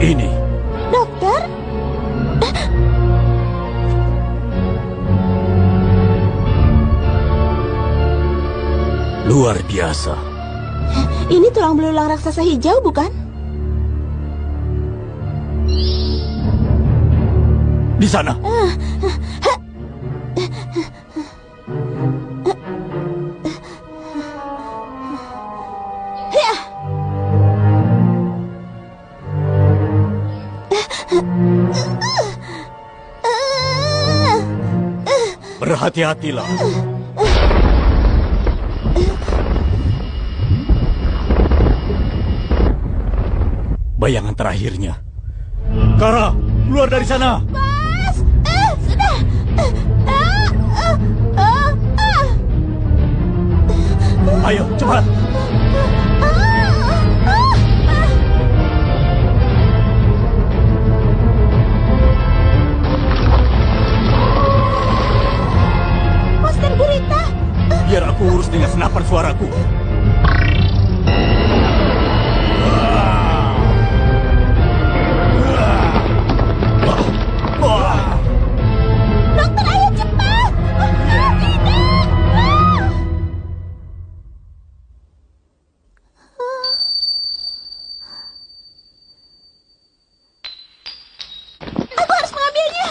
Ini. Dokter? Luar biasa. Ini tulang belulang raksasa hijau, bukan? Di sana. Berhati-hatilah. Bayangan terakhirnya. Kara, keluar dari sana. Mas, sudah. Ayo, cepat. Monster gurita. Biar aku urus dengan senapan suaraku. Dokter, ayo cepat. Tidak. Aku harus mengambilnya.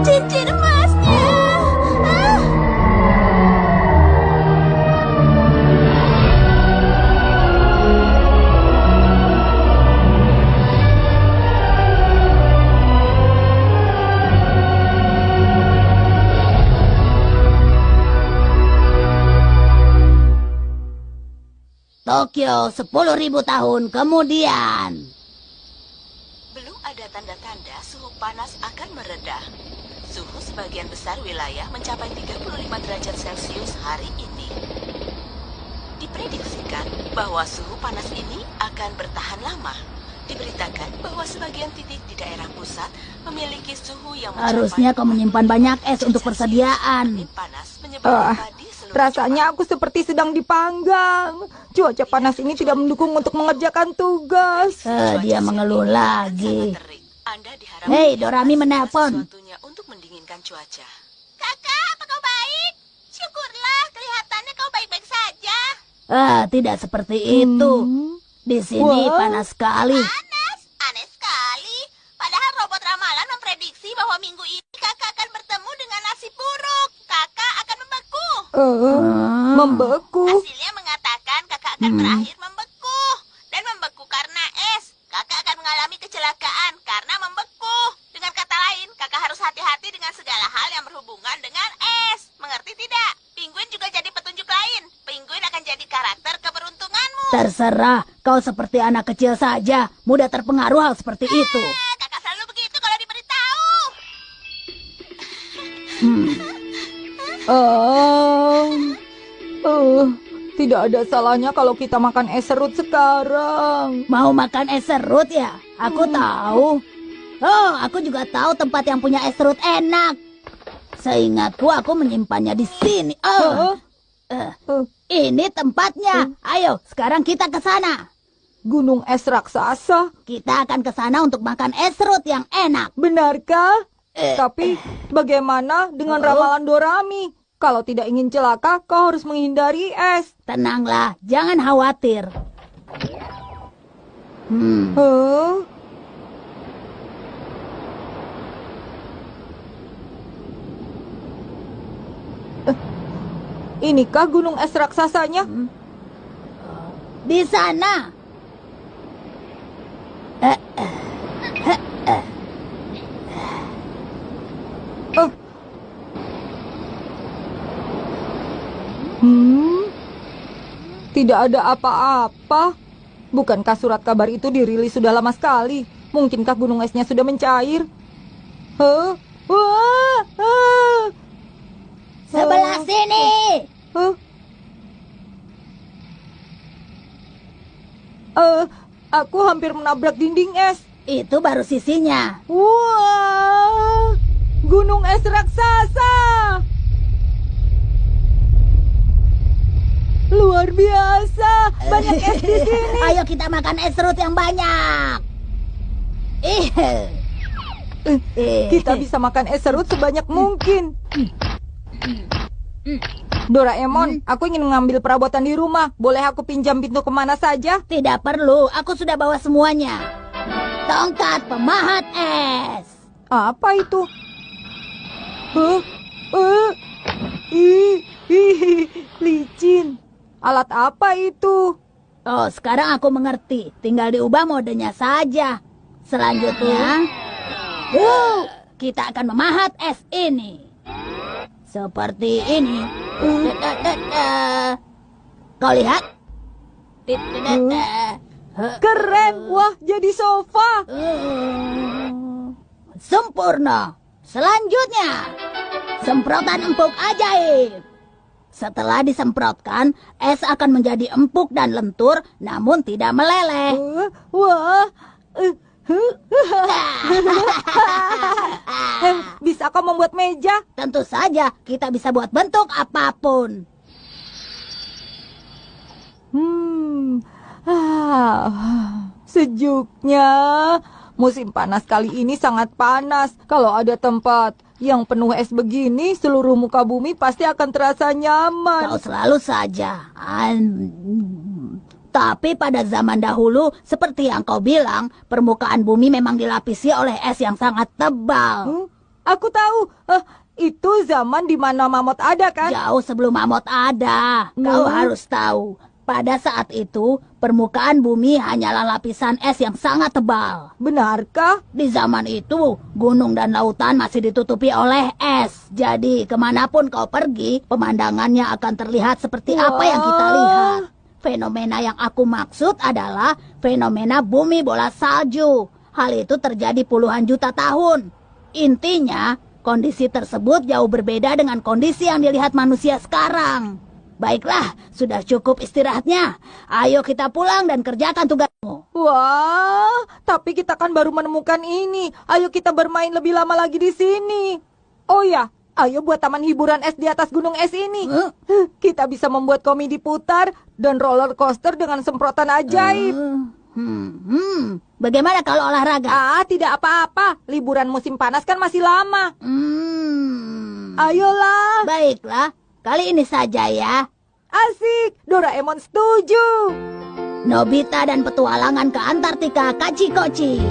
Cincin emasnya. Tokyo 10.000 tahun kemudian. Belum ada tanda-tanda suhu panas akan mereda. Suhu sebagian besar wilayah mencapai 35 derajat Celcius hari ini. Diprediksikan bahwa suhu panas ini akan bertahan lama. Diberitakan bahwa sebagian titik di daerah pusat memiliki suhu yang mencapai Harusnya kau menyimpan banyak es untuk persediaan. Angin panas menyebabkan padi seluruh Rasanya aku seperti sedang dipanggang. Cuaca panas ini tidak mendukung untuk mengerjakan tugas. Dia mengeluh lagi. sangat terik. Anda diharapkan Hei, Dorami menelpon. sesuatunya untuk mendinginkan cuaca. Kakak, apa kau baik? Syukurlah, kelihatannya kau baik-baik saja. Tidak seperti itu. Di sini Wah. panas sekali. Panas, aneh sekali. Padahal robot ramalan memprediksi bahwa minggu ini kakak akan bertemu dengan nasib buruk. Kakak akan membeku. Membeku. Hasilnya mengatakan kakak akan berakhir membeku. Dan membeku karena es. Kakak akan mengalami kecelakaan karena membeku. Dengan kata lain, kakak harus hati-hati dengan segala hal yang berhubungan dengan es. Mengerti tidak? Penguin juga jadi petunjuk lain. Penguin akan jadi karakter keberuntunganmu. Terserah, kau seperti anak kecil saja. Mudah terpengaruh hal seperti itu. Kakak selalu begitu kalau diberitahu. Tidak ada salahnya kalau kita makan es serut sekarang. Mau makan es serut ya? Aku tahu. Oh, aku juga tahu tempat yang punya es serut enak. Seingatku aku menyimpannya di sini. Ini tempatnya. Ayo, sekarang kita ke sana. Gunung es raksasa. Kita akan ke sana untuk makan es serut yang enak. Benarkah? Tapi bagaimana dengan ramalan Dorami? Kalau tidak ingin celaka, kau harus menghindari es. Tenanglah, jangan khawatir. Inikah gunung es raksasanya? Di sana. Tidak ada apa-apa. Bukankah surat kabar itu dirilis sudah lama sekali? Mungkinkah gunung esnya sudah mencair? Sebelah sini. Aku hampir menabrak dinding es. Itu baru sisinya. Wah, gunung es raksasa. Luar biasa, banyak es di sini. Ayo kita makan es serut yang banyak. Kita bisa makan es serut sebanyak mungkin. Doraemon, aku ingin mengambil perabotan di rumah. Boleh aku pinjam pintu kemana saja? Tidak perlu, aku sudah bawa semuanya. Tongkat pemahat es. Apa itu? Licin. Alat apa itu? Oh, sekarang aku mengerti. Tinggal diubah modenya saja. Selanjutnya, kita akan memahat es ini. Seperti ini. Kau lihat? Keren. Wah, jadi sofa. Sempurna. Selanjutnya, semprotan empuk ajaib. Setelah disemprotkan, es akan menjadi empuk dan lentur, namun tidak meleleh. Wah. Bisa kau membuat meja? Tentu saja, kita bisa buat bentuk apapun. Sejuknya. Musim panas kali ini sangat panas. Kalau ada tempat yang penuh es begini, seluruh muka bumi pasti akan terasa nyaman. Kau selalu saja. Tapi pada zaman dahulu, seperti yang kau bilang, permukaan bumi memang dilapisi oleh es yang sangat tebal. Aku tahu. Itu zaman di mana mamut ada, kan? Jauh sebelum mamut ada. Kau harus tahu. Pada saat itu, permukaan bumi hanyalah lapisan es yang sangat tebal. Benarkah? Di zaman itu, gunung dan lautan masih ditutupi oleh es. Jadi, kemanapun kau pergi, pemandangannya akan terlihat seperti apa yang kita lihat. Fenomena yang aku maksud adalah fenomena bumi bola salju. Hal itu terjadi puluhan juta tahun. Intinya, kondisi tersebut jauh berbeda dengan kondisi yang dilihat manusia sekarang. Baiklah, sudah cukup istirahatnya. Ayo kita pulang dan kerjakan tugasmu. Wah, tapi kita kan baru menemukan ini. Ayo kita bermain lebih lama lagi di sini. Oh ya, ayo buat taman hiburan es di atas gunung es ini. Kita bisa membuat komedi putar dan roller coaster dengan semprotan ajaib. Bagaimana kalau olahraga? Tidak apa-apa. Liburan musim panas kan masih lama. Ayolah. Baiklah. Kali ini saja ya. Asik, Doraemon setuju. Nobita dan petualangan ke Antartika Kachikochi.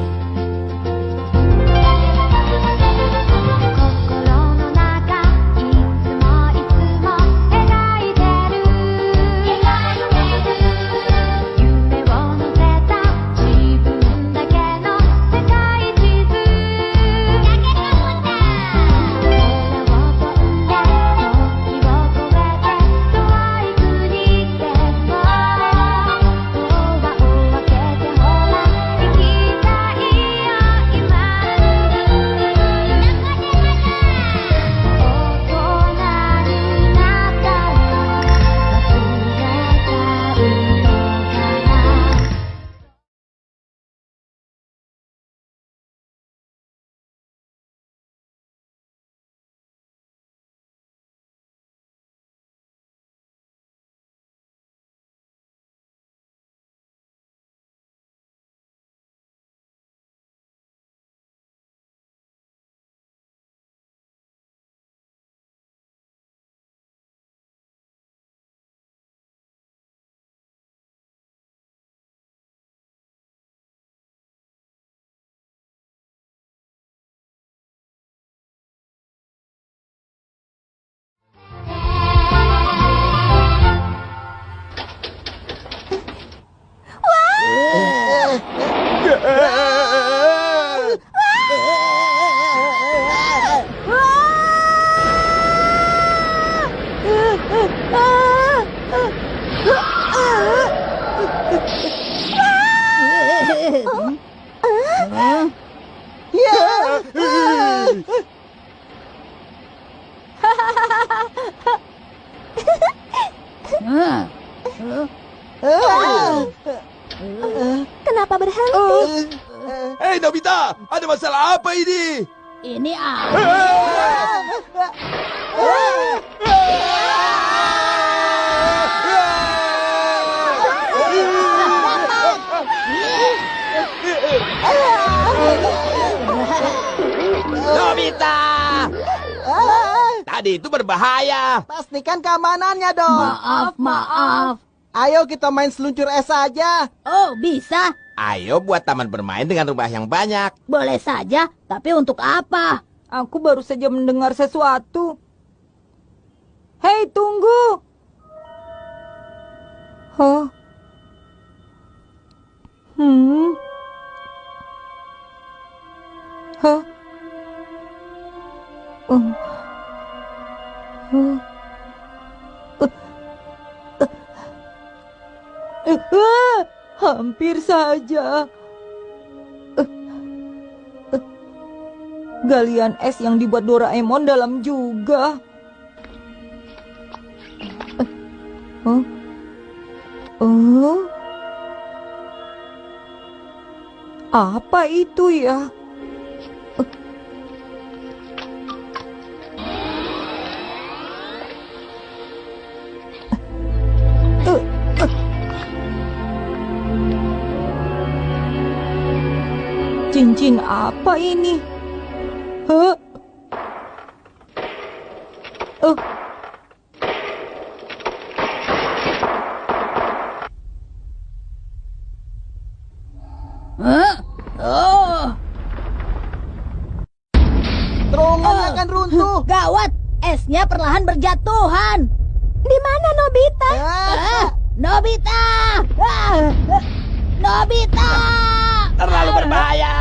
Kenapa berhenti? Hei Nobita, ada masalah apa ini? Ini Nobita! Tadi itu berbahaya. Pastikan keamanannya dong. Maaf. Ayo kita main seluncur es saja. Oh, bisa. Ayo buat taman bermain dengan rumah yang banyak. Boleh saja, tapi untuk apa? Aku baru saja mendengar sesuatu. Hei, tunggu. Hah? Hah? Hampir saja. Galian es yang dibuat Doraemon dalam juga. Apa itu ya? Cincin apa ini? Hah? Terowongannya akan runtuh. Gawat, esnya perlahan berjatuhan. Di mana Nobita? Nobita! Nobita! Terlalu berbahaya.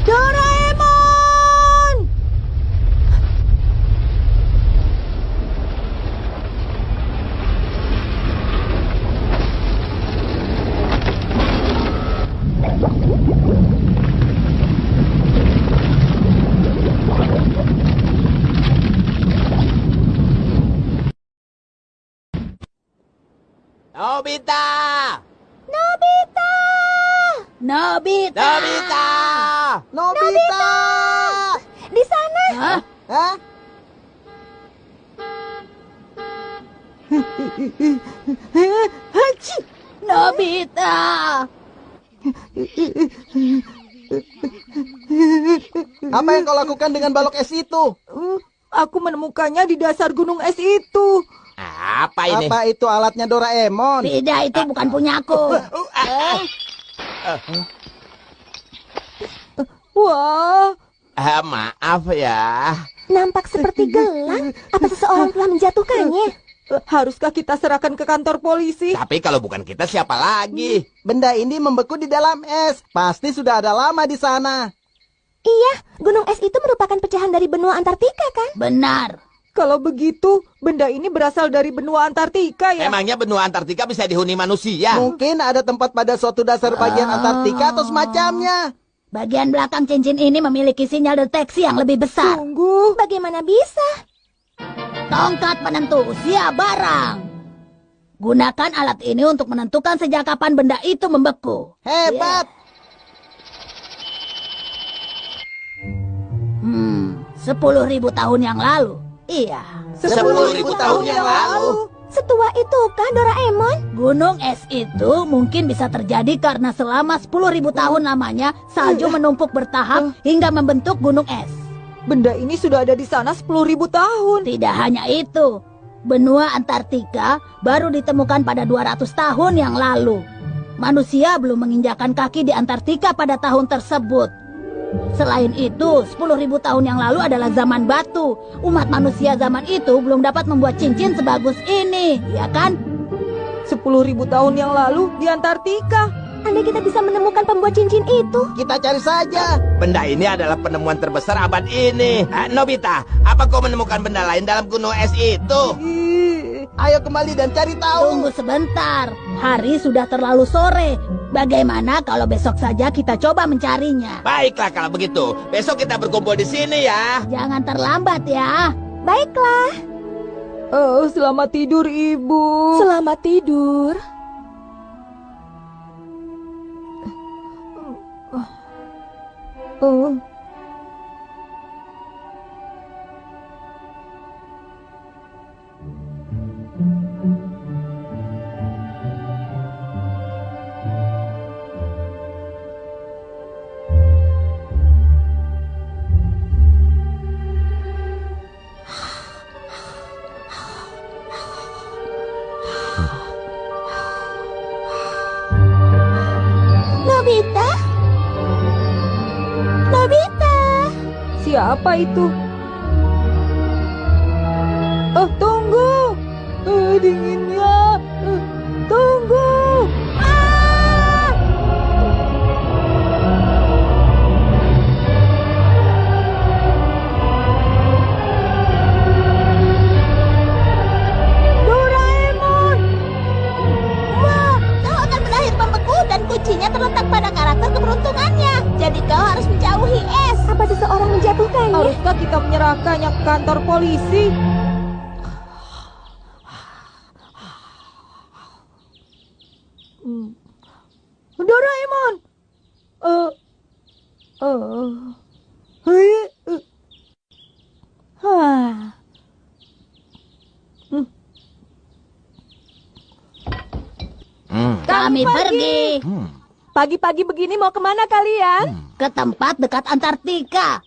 Doraemon! Nobita! Nobita! Nobita! Nobita! Di sana. Hah? Nobita! Apa yang kau lakukan dengan balok es itu? Aku menemukannya di dasar gunung es itu. Apa ini? Apa itu alatnya Doraemon? Tidak, itu bukan punyaku. Wah, Maaf ya. Nampak seperti gelang. Apa seseorang telah menjatuhkannya? haruskah kita serahkan ke kantor polisi? Tapi kalau bukan kita siapa lagi? Benda ini membeku di dalam es. Pasti sudah ada lama di sana. Iya, gunung es itu merupakan pecahan dari benua Antartika, kan? Benar. Kalau begitu, benda ini berasal dari benua Antartika ya? Emangnya benua Antartika bisa dihuni manusia? Mungkin ada tempat pada suatu dasar bagian Antartika atau semacamnya. Bagian belakang cincin ini memiliki sinyal deteksi yang lebih besar. Tunggu. Bagaimana bisa? Tongkat penentu usia barang. Gunakan alat ini untuk menentukan sejak kapan benda itu membeku. Hebat. 10.000 tahun yang lalu. Iya. 10.000 tahun yang lalu. Setua itukah Doraemon? Gunung es itu mungkin bisa terjadi karena selama 10.000 tahun lamanya salju menumpuk bertahap hingga membentuk gunung es. Benda ini sudah ada di sana 10.000 tahun. Tidak hanya itu, benua Antartika baru ditemukan pada 200 tahun yang lalu. Manusia belum menginjakan kaki di Antartika pada tahun tersebut. Selain itu, 10.000 tahun yang lalu adalah zaman batu. Umat manusia zaman itu belum dapat membuat cincin sebagus ini, ya kan? 10.000 tahun yang lalu di Antartika. Andai kita bisa menemukan pembuat cincin itu, itu? Kita cari saja. Benda ini adalah penemuan terbesar abad ini. Nobita, apa kau menemukan benda lain dalam gunung es itu? Ayo kembali dan cari tahu. Tunggu sebentar. Hari sudah terlalu sore. Bagaimana kalau besok saja kita coba mencarinya? Baiklah kalau begitu. Besok kita berkumpul di sini ya. Jangan terlambat ya. Baiklah. Oh, selamat tidur, Ibu. Selamat tidur. Oh. Nobita? Nobita? Siapa itu? Oh, tunggu. Dinginnya. Tunggu. Ah! Doraemon. Wah, kau akan berakhir membeku dan kuncinya terletak pada karakter keberuntungannya. Jadi kau harus menjauhi es. Apa seseorang menjatuhkannya? Haruskah kita menyerahkannya ke kantor polisi? Doraemon. Hah. Kami pergi Pagi-pagi begini mau kemana kalian? ke tempat dekat Antartika.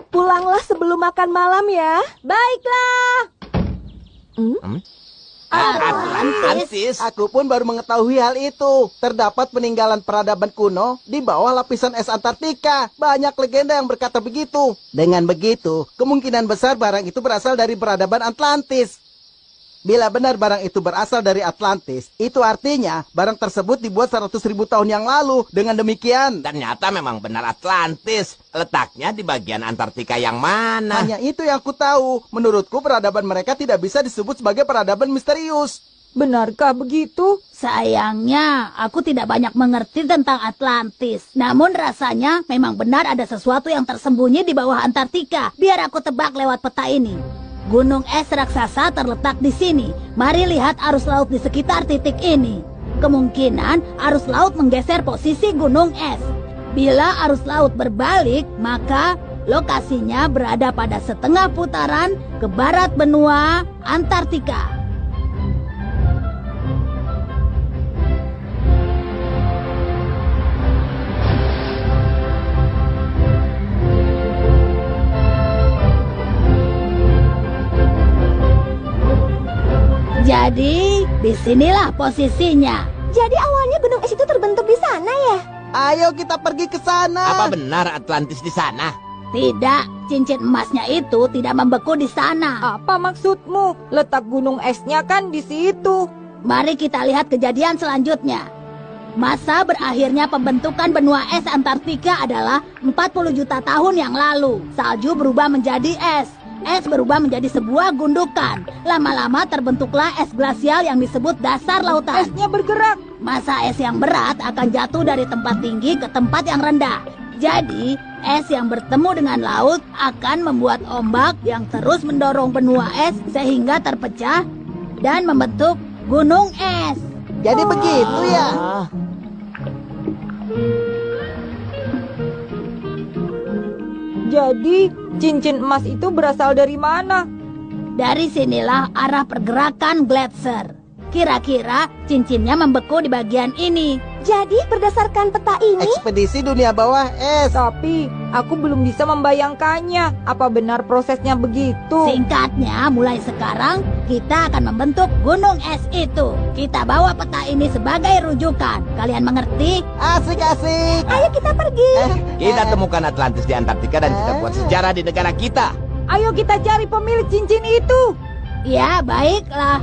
Pulanglah sebelum makan malam ya. Baiklah. Atlantis. Aku pun baru mengetahui hal itu. Terdapat peninggalan peradaban kuno di bawah lapisan es Antartika. Banyak legenda yang berkata begitu. Dengan begitu, kemungkinan besar barang itu berasal dari peradaban Atlantis. Bila benar barang itu berasal dari Atlantis, itu artinya barang tersebut dibuat 100.000 tahun yang lalu. Dengan demikian, Ternyata memang benar Atlantis. Letaknya di bagian Antartika yang mana? hanya itu yang aku tahu. Menurutku peradaban mereka tidak bisa disebut sebagai peradaban misterius. Benarkah begitu? Sayangnya, aku tidak banyak mengerti tentang Atlantis. Namun rasanya memang benar ada sesuatu yang tersembunyi di bawah Antartika. Biar aku tebak lewat peta ini. Gunung es raksasa terletak di sini. Mari lihat arus laut di sekitar titik ini. Kemungkinan arus laut menggeser posisi gunung es. Bila arus laut berbalik, maka lokasinya berada pada setengah putaran ke barat benua Antartika. Jadi, disinilah posisinya. Jadi awalnya gunung es itu terbentuk di sana ya? Ayo kita pergi ke sana. Apa benar Atlantis di sana? Tidak, cincin emasnya itu tidak membeku di sana. Apa maksudmu? Letak gunung esnya kan di situ. Mari kita lihat kejadian selanjutnya. Masa berakhirnya pembentukan benua es Antartika adalah 40 juta tahun yang lalu. Salju berubah menjadi es. Es berubah menjadi sebuah gundukan. Lama-lama terbentuklah es glasial yang disebut dasar lautan. Esnya bergerak. Masa es yang berat akan jatuh dari tempat tinggi ke tempat yang rendah. Jadi, es yang bertemu dengan laut akan membuat ombak yang terus mendorong benua es sehingga terpecah dan membentuk gunung es. Jadi begitu ya. Jadi, cincin emas itu berasal dari mana? Dari sinilah arah pergerakan gletser. Kira-kira cincinnya membeku di bagian ini. Jadi berdasarkan peta ini, Ekspedisi dunia bawah es. Tapi, aku belum bisa membayangkannya. Apa benar prosesnya begitu? Singkatnya, mulai sekarang kita akan membentuk gunung es itu. Kita bawa peta ini sebagai rujukan. Kalian mengerti? Asik-asik. ayo kita pergi. Kita temukan Atlantis di Antartika dan kita buat sejarah di negara kita. Ayo kita cari pemilik cincin itu. Ya, baiklah.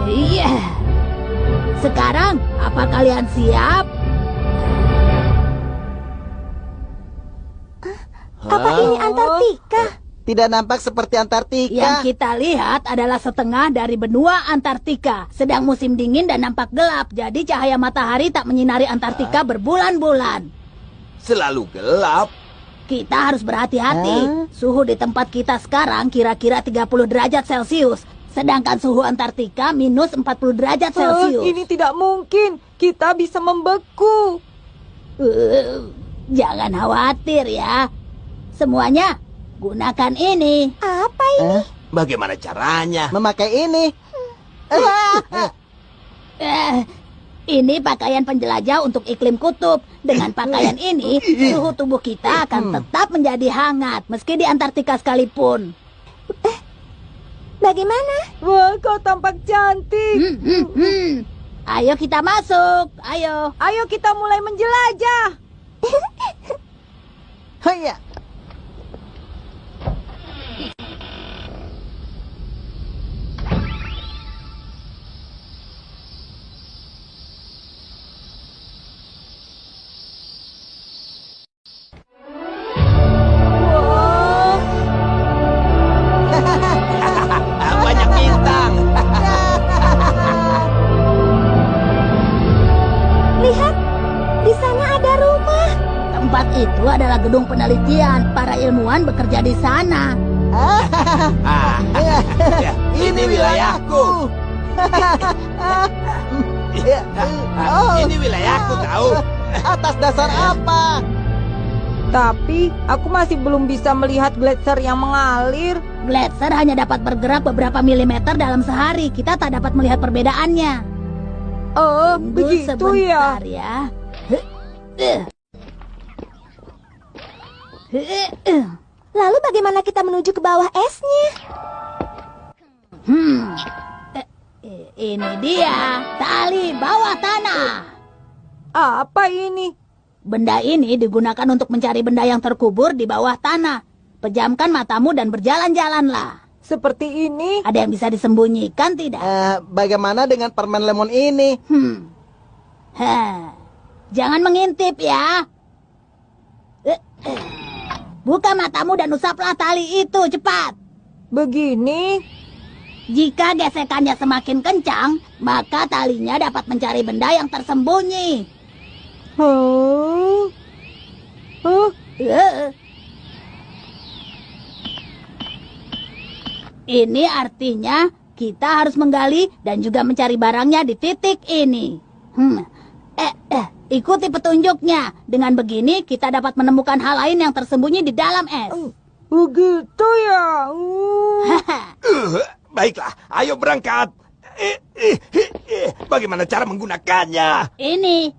Iya. Sekarang, apa kalian siap? Apa ini Antartika? Tidak nampak seperti Antartika. Yang kita lihat adalah setengah dari benua Antartika. Sedang musim dingin dan nampak gelap, jadi cahaya matahari tak menyinari Antartika berbulan-bulan. Selalu gelap. Kita harus berhati-hati. Suhu di tempat kita sekarang kira-kira 30 derajat Celcius. Sedangkan suhu Antartika minus 40 derajat Celcius. Ini tidak mungkin. Kita bisa membeku. Jangan khawatir ya. Semuanya, gunakan ini. Apa ini? Bagaimana caranya? Memakai ini. Ini pakaian penjelajah untuk iklim kutub. Dengan pakaian ini, suhu tubuh kita akan tetap menjadi hangat, meski di Antartika sekalipun. Bagaimana? Wah, kau tampak cantik. Ayo kita masuk, ayo. Ayo kita mulai menjelajah. Haya. Banyak bintang. Lihat, di sana ada rumah. Tempat itu adalah gedung penelitian. Para ilmuwan bekerja di sana. Ini wilayahku. Ini wilayahku tahu. Atas dasar apa? Tapi aku masih belum bisa melihat gletser yang mengalir. Gletser hanya dapat bergerak beberapa milimeter dalam sehari. Kita tak dapat melihat perbedaannya. Oh, Tunggu begitu sebentar ya. Lalu bagaimana kita menuju ke bawah esnya? Ini dia, tali bawah tanah. Apa ini? Benda ini digunakan untuk mencari benda yang terkubur di bawah tanah. Pejamkan matamu dan berjalan-jalanlah. Seperti ini? Ada yang bisa disembunyikan tidak? Bagaimana dengan permen lemon ini? Jangan mengintip ya. Buka matamu dan usaplah tali itu, cepat. Begini? Jika gesekannya semakin kencang, maka talinya dapat mencari benda yang tersembunyi. Ini artinya kita harus menggali dan juga mencari barangnya di titik ini. Ikuti petunjuknya. Dengan begini kita dapat menemukan hal lain yang tersembunyi di dalam es. Begitu ya. Baiklah, ayo berangkat. Bagaimana cara menggunakannya? Ini.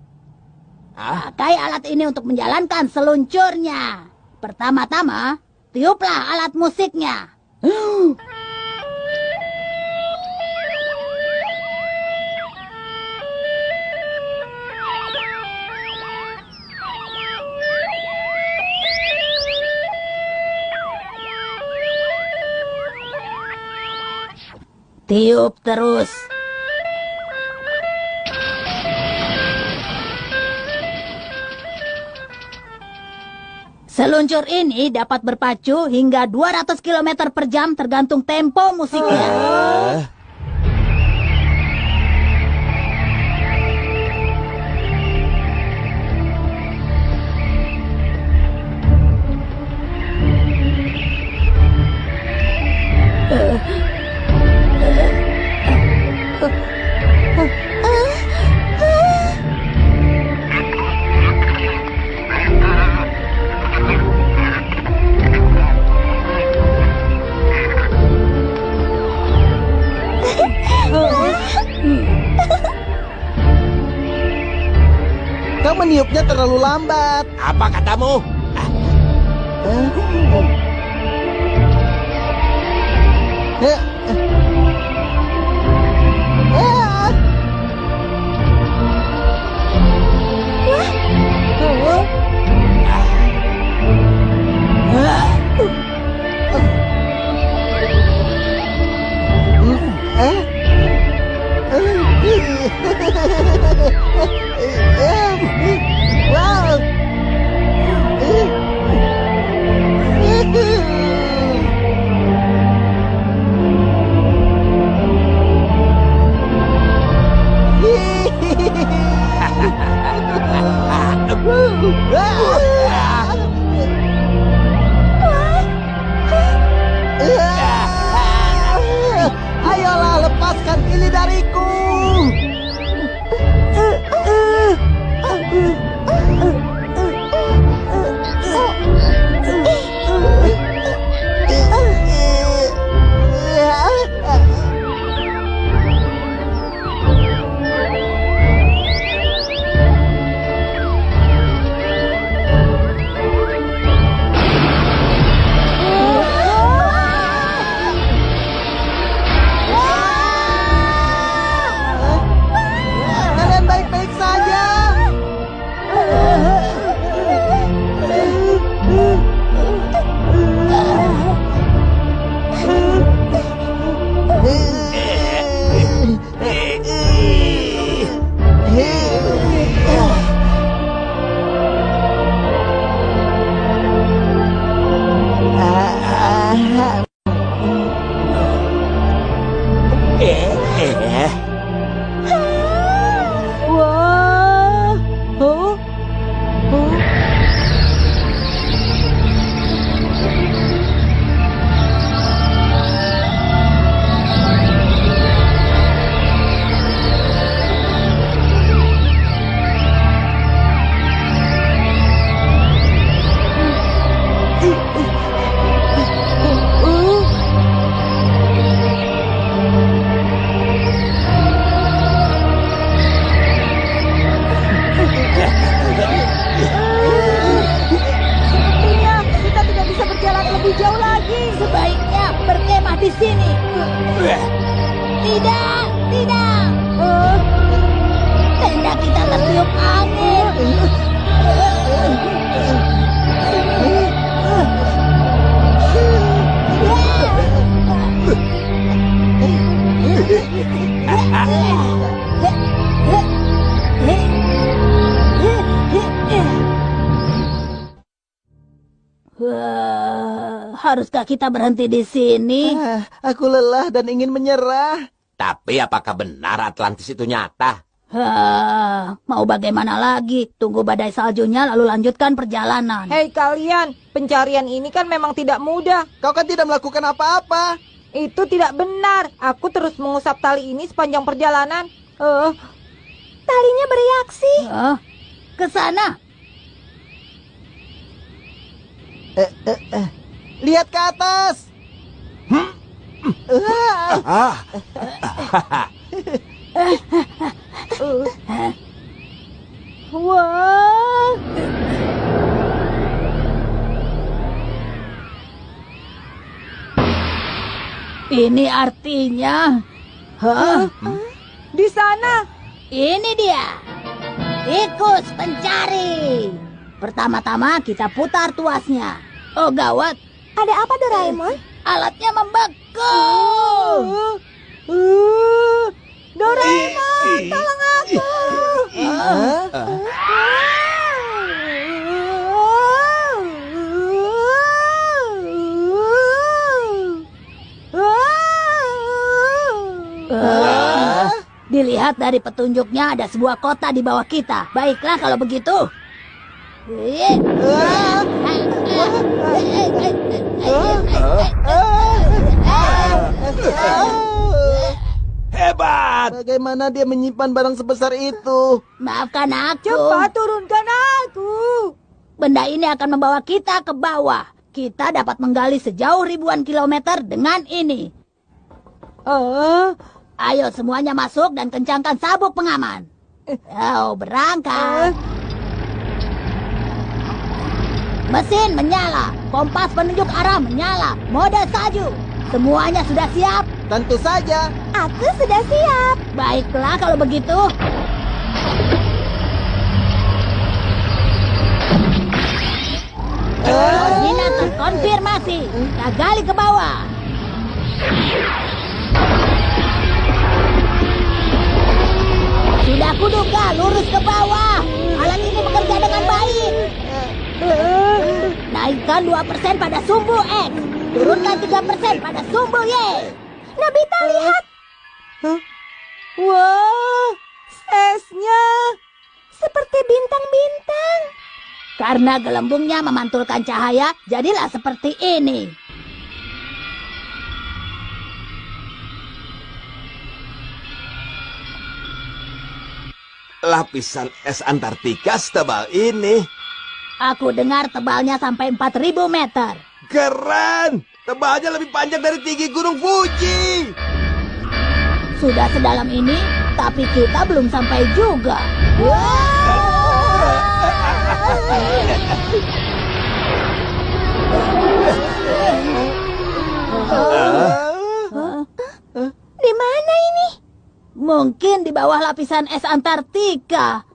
Pakai alat ini untuk menjalankan seluncurnya. Pertama-tama, tiuplah alat musiknya. Tiup terus. Seluncur ini dapat berpacu hingga 200 km per jam tergantung tempo musiknya. Kau meniupnya terlalu lambat. Apa katamu? Wow. Ayolah, lepaskan ini dariku. Kalian baik-baik saja. Wah. Oh. Oh. Sepertinya kita tidak bisa berjalan lebih jauh lagi. Sebaiknya berkemah di sini. Tidak, tidak. Tenda kita tertiup angin. Haruskah kita berhenti di sini? Aku lelah dan ingin menyerah. Tapi apakah benar Atlantis itu nyata? Mau bagaimana lagi? Tunggu badai saljunya lalu lanjutkan perjalanan. Hei kalian, pencarian ini kan memang tidak mudah. Kau kan tidak melakukan apa-apa. Itu tidak benar. Aku terus mengusap tali ini sepanjang perjalanan. Talinya bereaksi. Ke sana. Lihat ke atas. Wah. Ini artinya... Di sana. Ini dia. Tikus pencari. Pertama-tama kita putar tuasnya. Oh gawat. Ada apa Doraemon? Alatnya membeku. Doraemon, tolong aku. Dilihat dari petunjuknya ada sebuah kota di bawah kita. Baiklah kalau begitu. Hebat! Bagaimana dia menyimpan barang sebesar itu? Maafkan aku. Cepat turunkan aku. Benda ini akan membawa kita ke bawah. Kita dapat menggali sejauh ribuan kilometer dengan ini. Ayo semuanya masuk dan kencangkan sabuk pengaman. Berangkat. Mesin menyala, kompas penunjuk arah menyala, mode salju. Semuanya sudah siap? Tentu saja. Aku sudah siap. Baiklah kalau begitu. Koordinat terkonfirmasi. Kita gali ke bawah. Sudah kuduga, lurus ke bawah. Alat ini bekerja dengan baik. Naikkan 2% pada sumbu X. Turunkan 3% pada sumbu Y. Nobita, lihat. Wah, esnya Seperti bintang-bintang. Karena gelembungnya memantulkan cahaya, jadilah seperti ini. Lapisan es Antartika setebal ini. Aku dengar tebalnya sampai 4.000 meter. Keren! Tebalnya lebih panjang dari tinggi Gunung Fuji. Sudah sedalam ini, tapi kita belum sampai juga. Di mana ini? Mungkin di bawah lapisan es Antartika.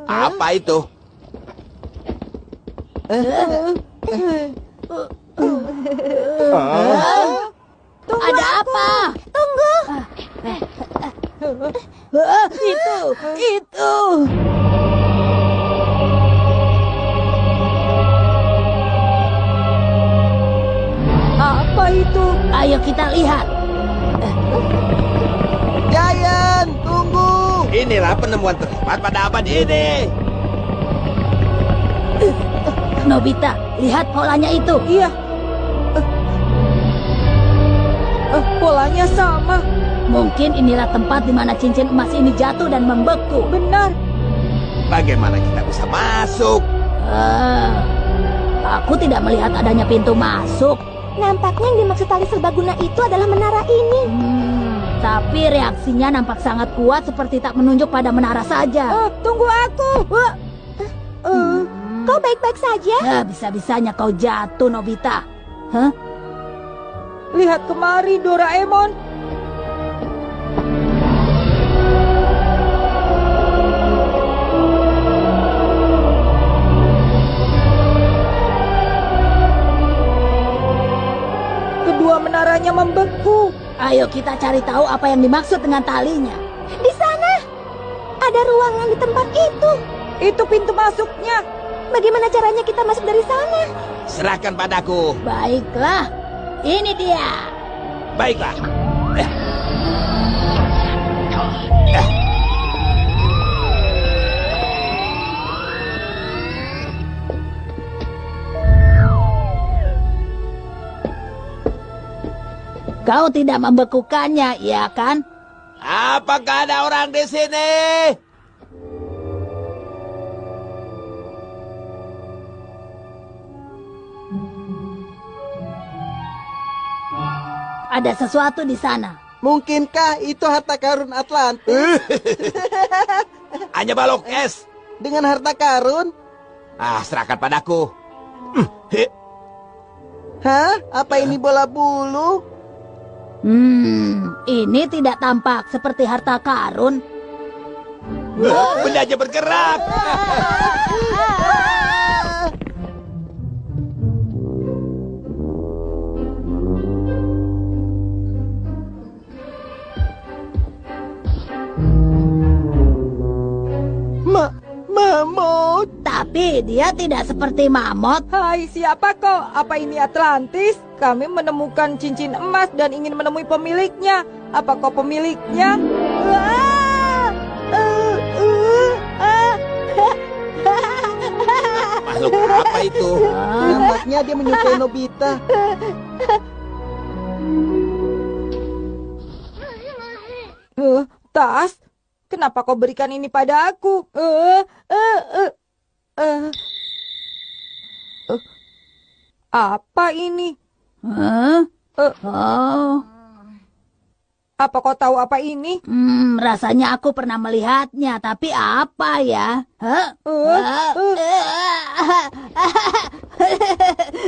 Apa itu? Ada apa? Tunggu. Itu. apa itu? Ayo kita lihat. Giant, tunggu. Inilah penemuan terhebat pada abad ini. Nobita, lihat polanya itu. Iya. Polanya sama. Mungkin inilah tempat di mana cincin emas ini jatuh dan membeku. Benar. Bagaimana kita bisa masuk? Aku tidak melihat adanya pintu masuk. Nampaknya yang dimaksud tali serbaguna itu adalah menara ini. Tapi reaksinya nampak sangat kuat seperti tak menunjuk pada menara saja. Tunggu aku. Kau baik-baik saja? Bisa-bisanya kau jatuh, Nobita. Hah? Lihat kemari, Doraemon. Kedua menaranya membeku. Ayo kita cari tahu apa yang dimaksud dengan talinya. Di sana. Ada ruangan di tempat itu. Itu pintu masuknya. Bagaimana caranya kita masuk dari sana? Serahkan padaku. Baiklah, ini dia. Baiklah. Kau tidak membekukannya, ya kan? Apakah ada orang di sini? Ada sesuatu di sana. Mungkinkah itu harta karun Atlantis? Hanya balok es. Dengan harta karun? Serahkan padaku. Hah? Apa ini bola bulu? Ini tidak tampak seperti harta karun. Bendanya bergerak. Mamut. Tapi dia tidak seperti mamut. Hai, siapa kau? Apa ini Atlantis? Kami menemukan cincin emas dan ingin menemui pemiliknya. Apa kau pemiliknya? Makhluk apa itu? Nampaknya dia menyukai Nobita. Tas? Kenapa kau berikan ini pada aku? Apa ini? Hah? Oh. Apa kau tahu apa ini? Rasanya aku pernah melihatnya, tapi apa ya? Hah?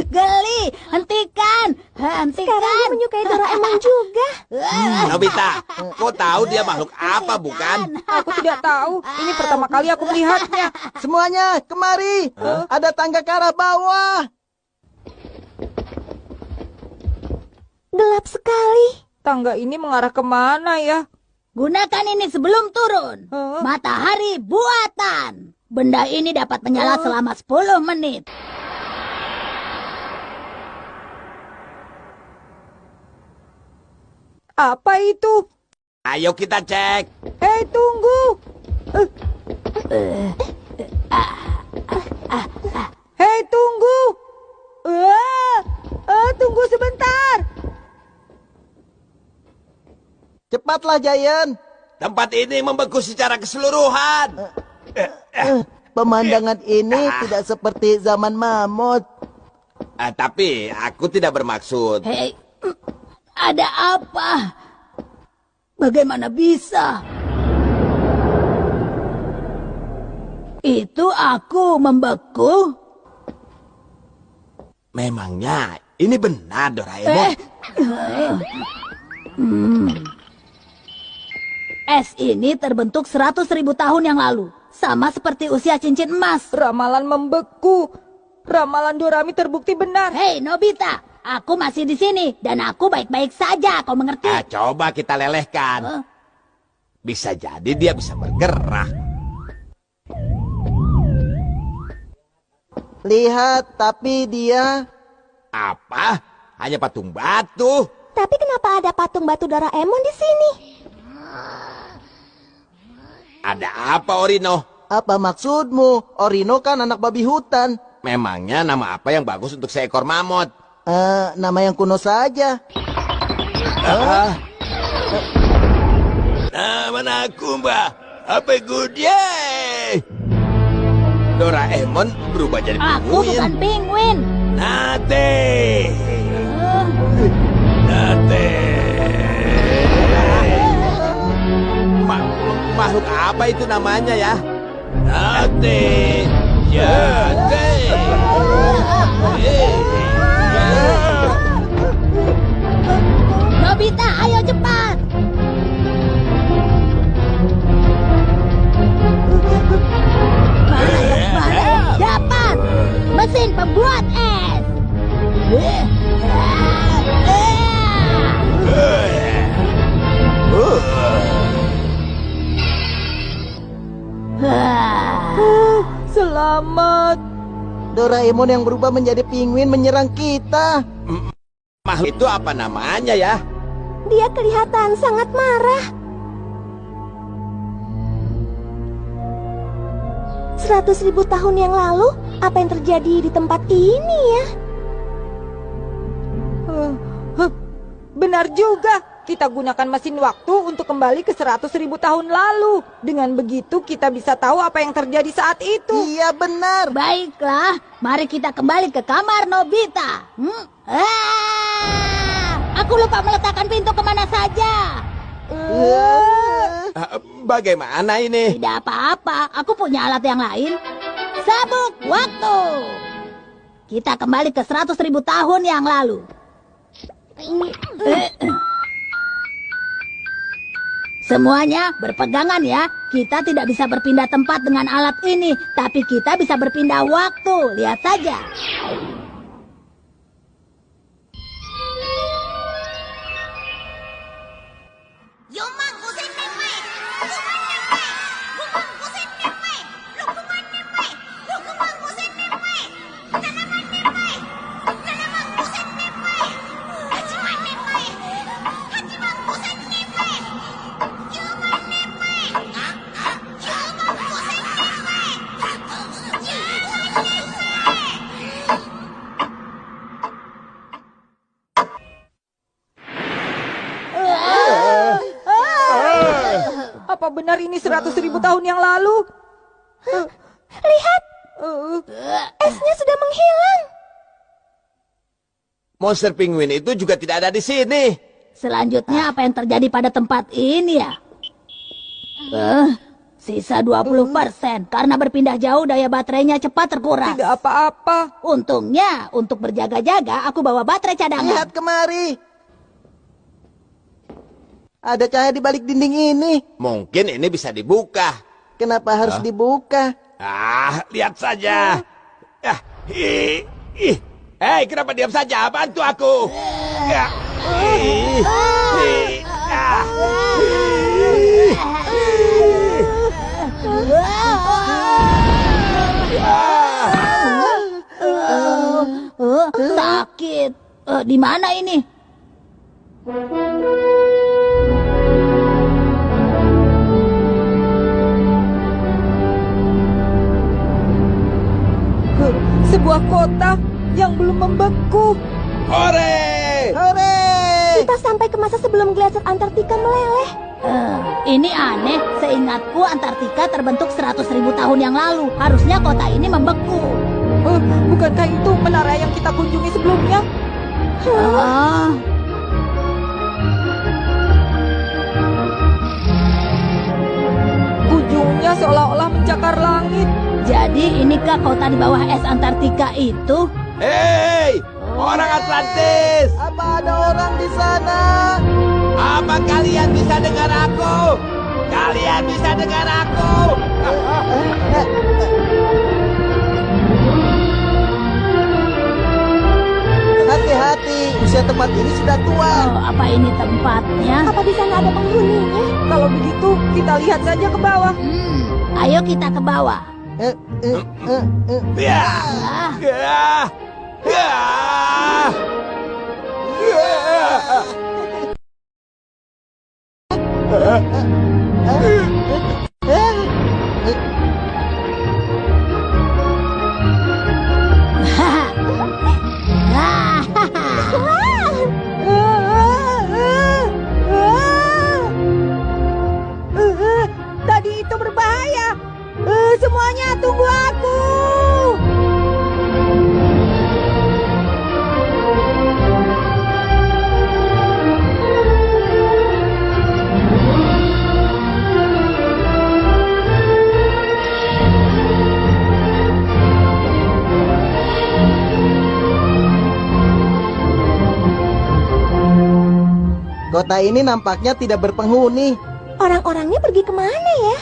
Geli, hentikan! Sekarang dia Hentikan! menyukai Doraemon juga. Nobita, kau tahu dia makhluk apa bukan? Aku tidak tahu. Ini pertama kali aku melihatnya. Semuanya, kemari. Ada tangga ke arah bawah. Gelap sekali. Tangga ini mengarah kemana ya? Gunakan ini sebelum turun. Hah? Matahari buatan. Benda ini dapat menyala selama 10 menit. Apa itu? Ayo kita cek. Hei, tunggu. Hei, tunggu. Tunggu sebentar. Cepatlah, Giant. Tempat ini membeku secara keseluruhan. Pemandangan ini tidak seperti zaman mamut. Tapi aku tidak bermaksud. Hei, ada apa? Bagaimana bisa? Itu aku membeku? Memangnya ini benar, Doraemon? Es ini terbentuk 100.000 tahun yang lalu. Sama seperti usia cincin emas. Ramalan membeku. Ramalan Dorami terbukti benar. Hei, Nobita. Aku masih di sini. Dan aku baik-baik saja. Kau mengerti? Coba kita lelehkan. Bisa jadi dia bisa bergerak. Lihat, tapi dia... Apa? Hanya patung batu? Tapi kenapa ada patung batu Doraemon di sini? Ada apa, Orino? Apa maksudmu? Orino kan anak babi hutan. Memangnya nama apa yang bagus untuk seekor mamut? Nama yang kuno saja. Nama aku, Mbak. Apa dia? Doraemon berubah jadi Aku penguin. bukan penguin. Nate. Nate. Makhluk apa itu namanya ya? Nate. Nate. Nobita, ayo cepat. Dapat. Mesin pembuat es. Selamat. Doraemon yang berubah menjadi penguin menyerang kita. Makhluk itu apa namanya ya? Dia kelihatan sangat marah. 100.000 tahun yang lalu, apa yang terjadi di tempat ini ya? Benar juga. Kita gunakan mesin waktu untuk kembali ke 100.000 tahun lalu. Dengan begitu kita bisa tahu apa yang terjadi saat itu. Iya benar. Baiklah, mari kita kembali ke kamar Nobita. Aku lupa meletakkan pintu kemana saja. Bagaimana ini? Tidak apa-apa, aku punya alat yang lain. Sabuk waktu. Kita kembali ke 100.000 tahun yang lalu. Semuanya berpegangan ya. Kita tidak bisa berpindah tempat dengan alat ini, tapi kita bisa berpindah waktu. Lihat saja. Apa benar ini 100.000 tahun yang lalu? Lihat, esnya sudah menghilang. monster penguin itu juga tidak ada di sini. Selanjutnya apa yang terjadi pada tempat ini ya? Sisa 20%. Karena berpindah jauh daya baterainya cepat terkuras. Tidak apa-apa. Untungnya, untuk berjaga-jaga aku bawa baterai cadangan. Lihat kemari. Ada cahaya di balik dinding ini. Mungkin ini bisa dibuka. Kenapa harus dibuka? Lihat saja. Hei, kenapa diam saja? Bantu aku. Sakit. Di mana ini? Sebuah kota yang belum membeku. Hore! Hore! Kita sampai ke masa sebelum glacier Antartika meleleh. Ini aneh. Seingatku Antartika terbentuk 100.000 tahun yang lalu. Harusnya kota ini membeku. Bukankah itu menara yang kita kunjungi sebelumnya? Ujungnya seolah-olah mencakar langit. Jadi inikah kota di bawah es Antartika itu? Hei, orang Atlantis! Apa ada orang di sana? Apa kalian bisa dengar aku? Kalian bisa dengar aku? Hati-hati, usia tempat ini sudah tua. Apa ini tempatnya? Apa di sana ada penghuninya? Kalau begitu, kita lihat saja ke bawah. Ayo kita ke bawah. Tadi itu berbahaya. Semuanya tunggu aku. Kota ini nampaknya tidak berpenghuni. Orang-orangnya pergi kemana ya?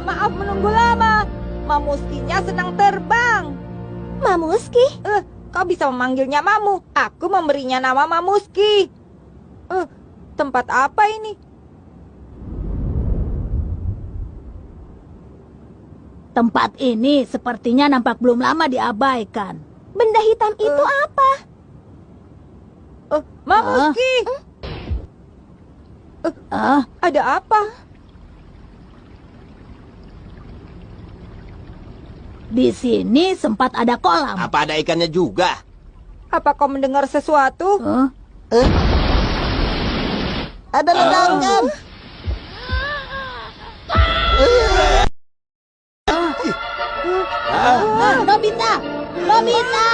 Maaf menunggu lama. Mamuskinya senang terbang. Mamuski? Kau bisa memanggilnya Mamu. Aku memberinya nama Mamuski. Tempat apa ini? Tempat ini sepertinya nampak belum lama diabaikan. Benda hitam itu apa? Mamuski. Ada apa? Di sini sempat ada kolam. Apa ada ikannya juga? Apa kau mendengar sesuatu? Ada ledakan. Nobita! Nobita!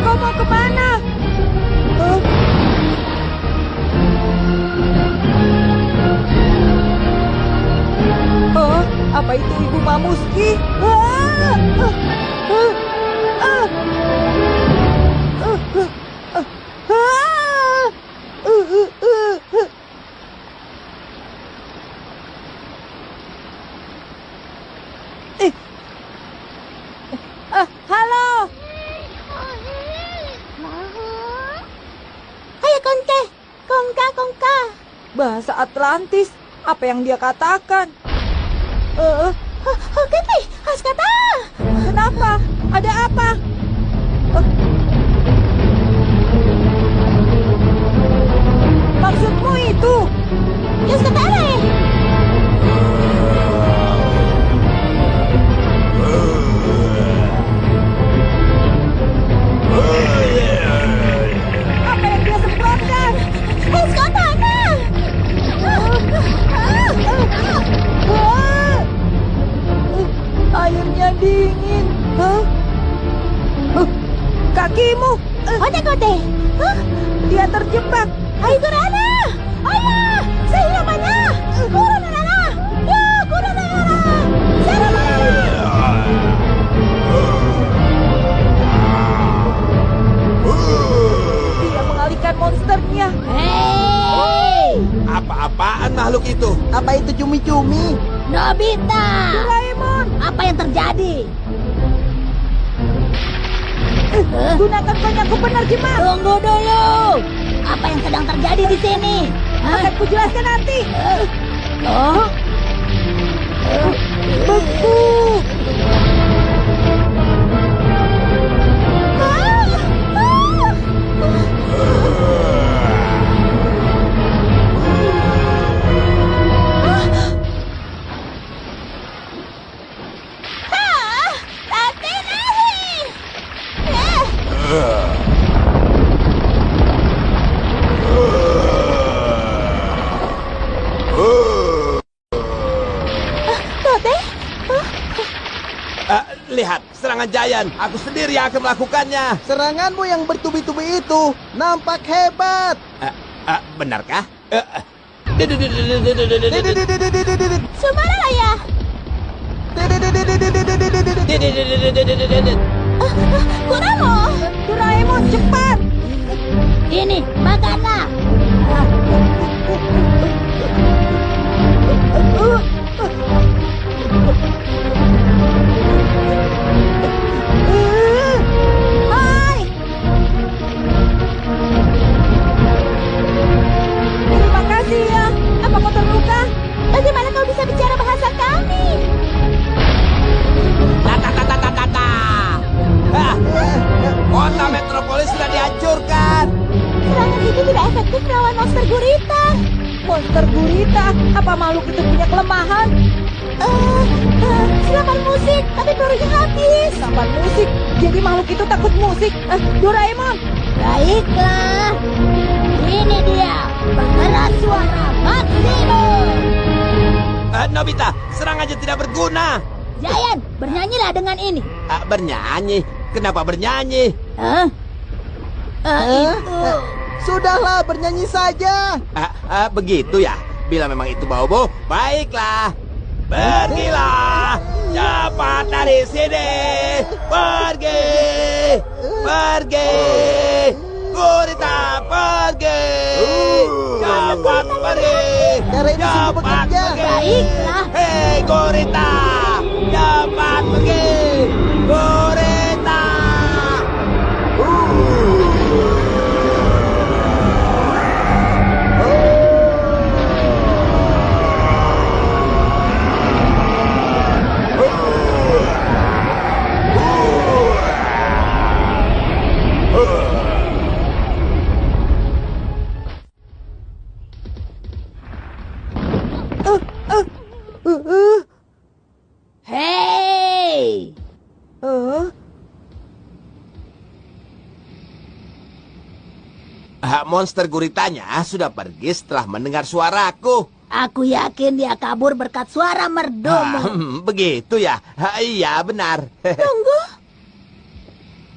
Kau mau kemana? Apa itu Ibu Mamuski? Halo. Ayo Konke, Kongka. Bahasa Atlantis. Apa yang dia katakan? Kenapa? Kenapa? Ada apa? Tote? Hah? Dia terjebak. Hai Kurana! Ayah! Saya mana? Kurana! Ya, Kurana! Saya mana? Dia mengalihkan monsternya. Hei! Apa-apaan makhluk itu? Apa itu cumi-cumi? Nobita! Doraemon, Apa yang terjadi? gunakan konyakku penerjemah. Tunggu dulu. Apa yang sedang terjadi di sini? Akan kujelaskan nanti. Oh? Beku. Tapi nahi! Tote? Lihat, serangan Giant. Aku sendiri yang akan melakukannya. Seranganmu yang bertubi-tubi itu nampak hebat. Benarkah? Sumara ya? Kuramo! Doraemon, cepat. Ini, makanlah. Hai. Terima kasih ya. Apa kau terluka? Bagaimana kau bisa bicara bahasa kami? Kota metropolis sudah dihancurkan. Serangan itu tidak efektif melawan monster gurita. Monster gurita. Apa makhluk itu punya kelemahan? Senapan musik, tapi pelurunya habis. Senapan musik. Jadi makhluk itu takut musik. Doraemon. Baiklah. Ini dia. Pengeras suara maksimum. Nobita, serangannya tidak berguna. Giant, bernyanyilah dengan ini. Bernyanyi? Kenapa bernyanyi? Itu. Sudahlah, bernyanyi saja. Begitu ya? Bila memang itu Bobo, baiklah. Pergilah, cepat dari sini. Pergi, pergi. Gurita, pergi. Cepat pergi. Cara ini sungguh Cepat bekerja. pergi. Baiklah. Hei, Gurita, cepat pergi. Gurita. Hei. Monster guritanya sudah pergi setelah mendengar suaraku. Aku yakin dia kabur berkat suara merdumu. Begitu ya? Iya, benar. Tunggu.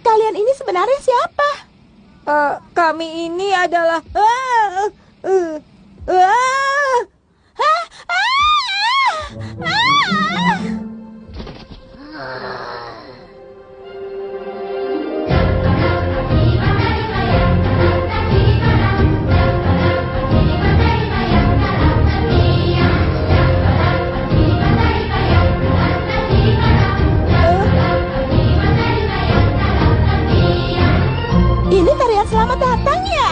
Kalian ini sebenarnya siapa? Kami ini adalah... Ini tarian selamat datang ya?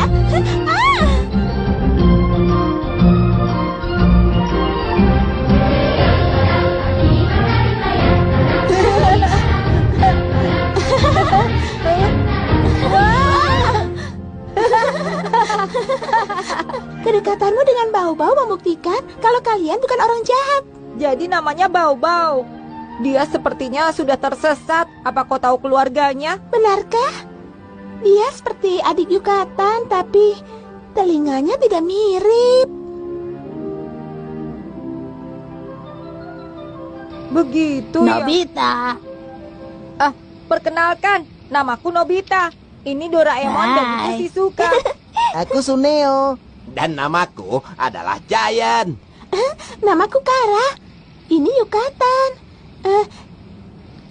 Kedekatanmu dengan Bau-Bau membuktikan kalau kalian bukan orang jahat. Jadi namanya Bau-Bau. Dia sepertinya sudah tersesat. Apa kau tahu keluarganya? Benarkah? Dia seperti adik Yukatan, tapi telinganya tidak mirip. Begitu ya? Nobita. Perkenalkan, namaku Nobita. Ini Doraemon dan itu Hai. Shizuka. Aku Suneo. Dan namaku adalah Giant. Namaku Kara. Ini Yukatan.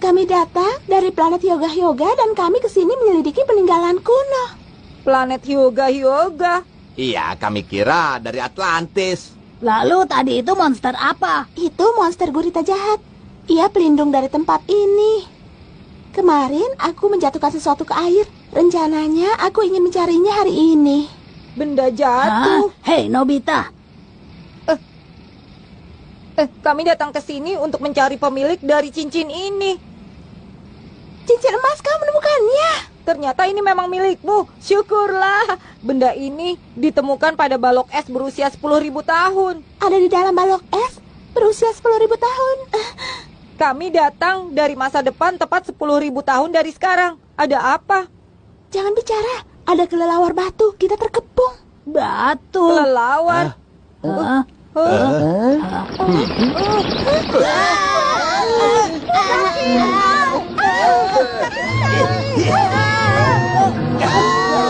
Kami datang dari planet Hyuga dan kami kesini menyelidiki peninggalan kuno. Planet Hyuga. Iya, kami kira dari Atlantis. Lalu tadi itu monster apa? Itu monster gurita jahat. Ia pelindung dari tempat ini. Kemarin aku menjatuhkan sesuatu ke air. Rencananya aku ingin mencarinya hari ini. Benda Hah? jatuh. Hei Nobita, Kami datang ke sini untuk mencari pemilik dari cincin ini. Cincin emas, kau menemukannya. Ternyata ini memang milikmu. Syukurlah. Benda ini ditemukan pada balok es berusia 10.000 tahun. Ada di dalam balok es berusia 10.000 tahun. Kami datang dari masa depan tepat 10.000 tahun dari sekarang. Ada apa? Jangan bicara. Ada kelelawar batu. Kita terkepung. batu. Kelelawar. Hah?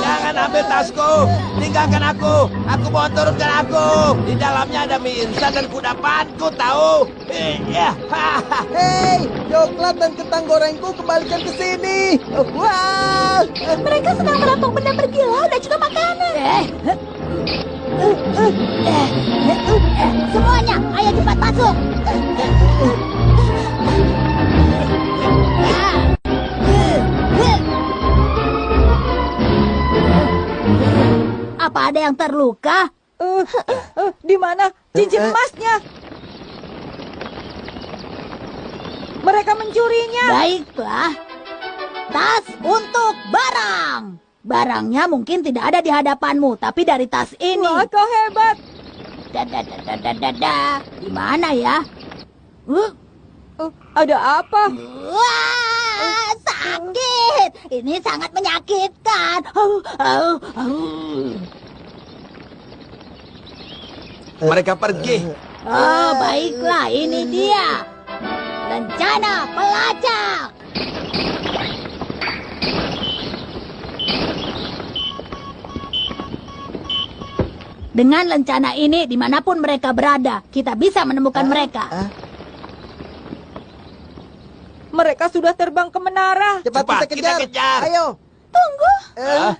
Jangan ambil tasku. Tinggalkan aku. Aku mohon turunkan aku. Di dalamnya ada mie instan dan kudapanku, tahu? Iya. Hei, coklat dan kentang gorengku kembalikan ke sini. Wah. Mereka sedang merampok benda berkilau dan juga makanan. Semuanya, ayo cepat masuk. Apa ada yang terluka? Di mana cincin emasnya? Mereka mencurinya. Baiklah. Tas untuk barang. Barangnya mungkin tidak ada di hadapanmu, tapi dari tas ini. Wah, kau hebat. Di mana ya? Ada apa? Wah, sakit. Ini sangat menyakitkan. Mereka pergi. Oh, baiklah, ini dia. Rencana pelacak. Dengan rencana ini, dimanapun mereka berada, kita bisa menemukan mereka. Mereka sudah terbang ke menara. Cepat Cepat, kita kita kejar. kejar. Ayo. Tunggu. Hah?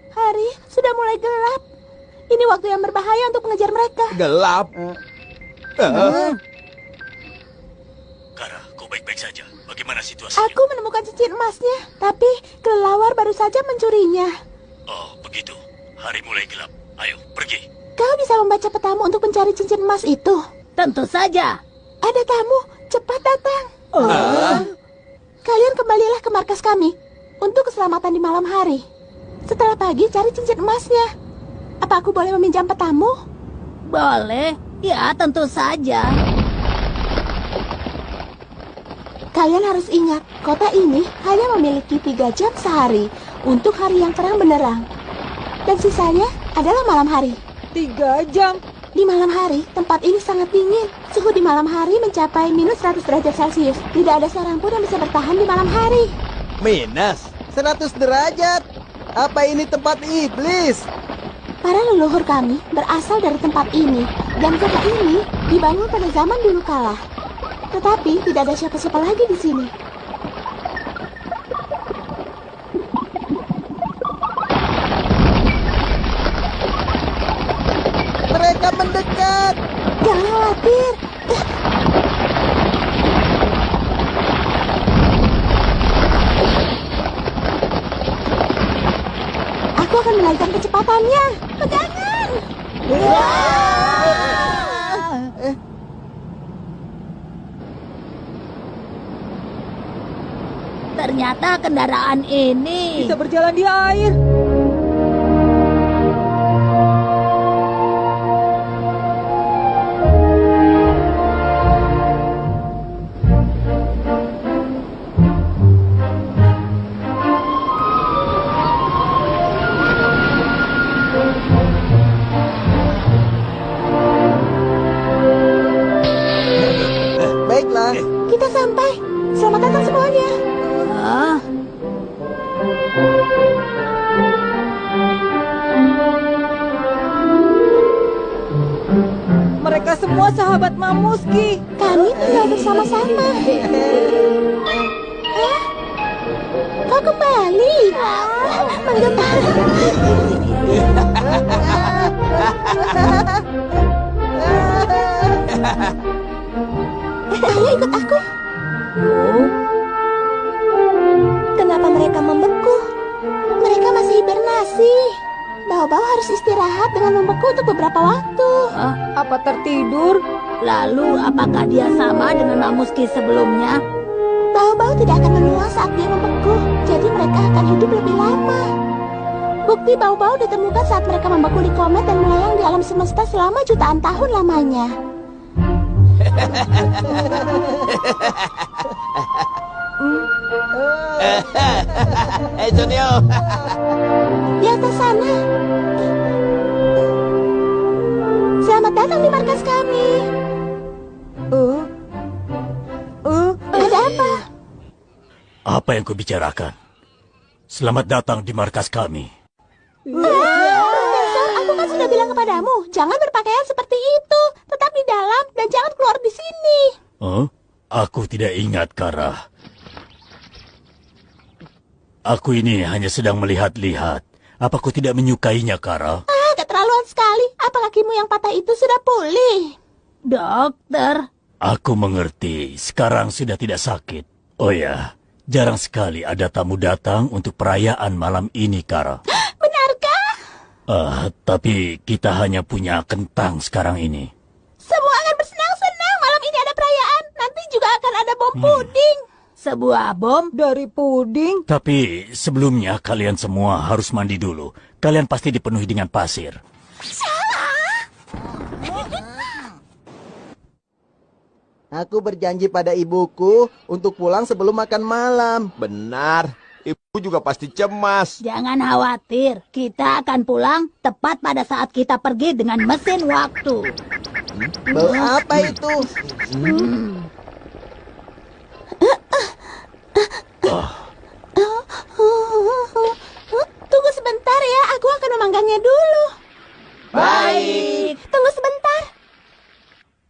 Hari sudah mulai gelap. Ini waktu yang berbahaya untuk mengejar mereka. Gelap. Kara, kau baik-baik saja. Bagaimana situasinya? Aku menemukan cincin emasnya, tapi kelelawar baru saja mencurinya. Oh, begitu. Hari mulai gelap. Ayo, pergi. Kau bisa membaca petamu untuk mencari cincin emas itu. Tentu saja. Ada tamu, cepat datang. Kalian kembalilah ke markas kami untuk keselamatan di malam hari. Setelah pagi cari cincin emasnya. Apa aku boleh meminjam petamu? Boleh. Ya, tentu saja. Kalian harus ingat, kota ini hanya memiliki 3 jam sehari untuk hari yang terang benderang. Dan sisanya adalah malam hari. 3 jam. Di malam hari, tempat ini sangat dingin. Suhu di malam hari mencapai minus 100 derajat Celcius. Tidak ada seorang pun yang bisa bertahan di malam hari. Minus. 100 derajat. Apa ini tempat iblis? Para leluhur kami berasal dari tempat ini, dan kota ini dibangun pada zaman dulu kala. Tetapi tidak ada siapa-siapa lagi di sini. Mereka mendekat. Jangan khawatir. Aku akan menaikkan kecepatannya. Pegangan. Ternyata kendaraan ini... Bisa berjalan di air. Baiklah. Kita sampai. Selamat datang semua sahabat Mamuski. Kami tinggal bersama-sama. Hah? Kau kembali? Mengapa? Ayo ikut aku. Kenapa mereka membeku? Mereka masih hibernasi. Bao-bao harus istirahat dengan membeku untuk beberapa waktu. Apa tertidur? Lalu apakah dia sama dengan Mamuski sebelumnya? Bao-bao tidak akan menua saat dia membeku, jadi mereka akan hidup lebih lama. Bukti bao-bao ditemukan saat mereka membeku di komet dan melayang di alam semesta selama jutaan tahun lamanya. Junio. Di atas sana. Selamat datang di markas kami. Ada apa? Apa yang kubicarakan? Selamat datang di markas kami. Profesor, aku kan sudah bilang kepadamu, jangan berpakaian seperti itu. Tetap di dalam dan jangan keluar di sini. Aku tidak ingat, Kara. Aku ini hanya sedang melihat-lihat. Apa kau tidak menyukainya, Kara? Keterlaluan sekali. Apa kakimu yang patah itu sudah pulih? Dokter, Aku mengerti. Sekarang sudah tidak sakit. Oh ya, jarang sekali ada tamu datang untuk perayaan malam ini, Kara. Benarkah? Tapi kita hanya punya kentang sekarang ini. Semua akan bersenang-senang. Malam ini ada perayaan. Nanti juga akan ada bom puding. sebuah bom. Dari puding? Tapi sebelumnya kalian semua harus mandi dulu. Kalian pasti dipenuhi dengan pasir. Aku berjanji pada ibuku untuk pulang sebelum makan malam. Benar. Ibu juga pasti cemas. Jangan khawatir, kita akan pulang tepat pada saat kita pergi dengan mesin waktu. Bau apa itu? Tunggu sebentar ya, aku akan memanggangnya dulu. Baik. Tunggu sebentar.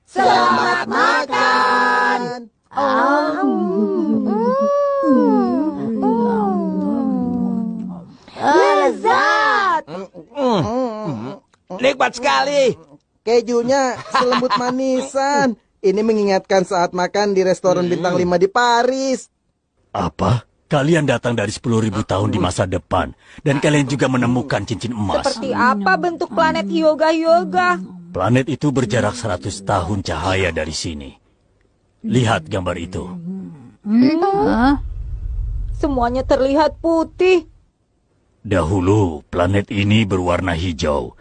Selamat makan. Lezat. Nikmat sekali. Kejunya selembut manisan. Ini mengingatkan saat makan di restoran bintang 5 di Paris. Apa? Kalian datang dari 10.000 tahun di masa depan. Dan kalian juga menemukan cincin emas. Seperti apa bentuk planet Hyoga-Hyoga? Planet itu berjarak 100 tahun cahaya dari sini. Lihat gambar itu. Semuanya terlihat putih. Dahulu planet ini berwarna hijau.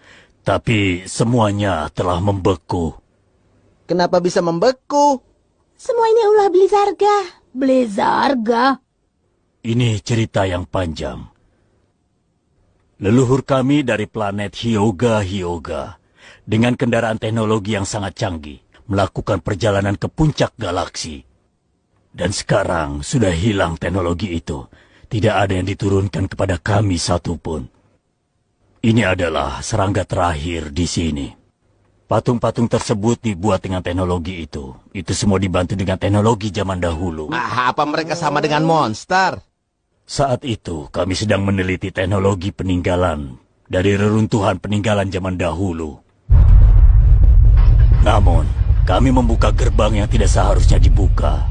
Tapi semuanya telah membeku. Kenapa bisa membeku? Semua ini ulah Blizzarga. Blizzarga. Ini cerita yang panjang. Leluhur kami dari planet Hyoga-Hyoga dengan kendaraan teknologi yang sangat canggih melakukan perjalanan ke puncak galaksi. Dan sekarang sudah hilang teknologi itu. Tidak ada yang diturunkan kepada kami satupun. Ini adalah serangga terakhir di sini. Patung-patung tersebut dibuat dengan teknologi itu. Itu semua dibantu dengan teknologi zaman dahulu. Apa mereka sama dengan monster? Saat itu kami sedang meneliti teknologi peninggalan dari reruntuhan peninggalan zaman dahulu. Namun, kami membuka gerbang yang tidak seharusnya dibuka.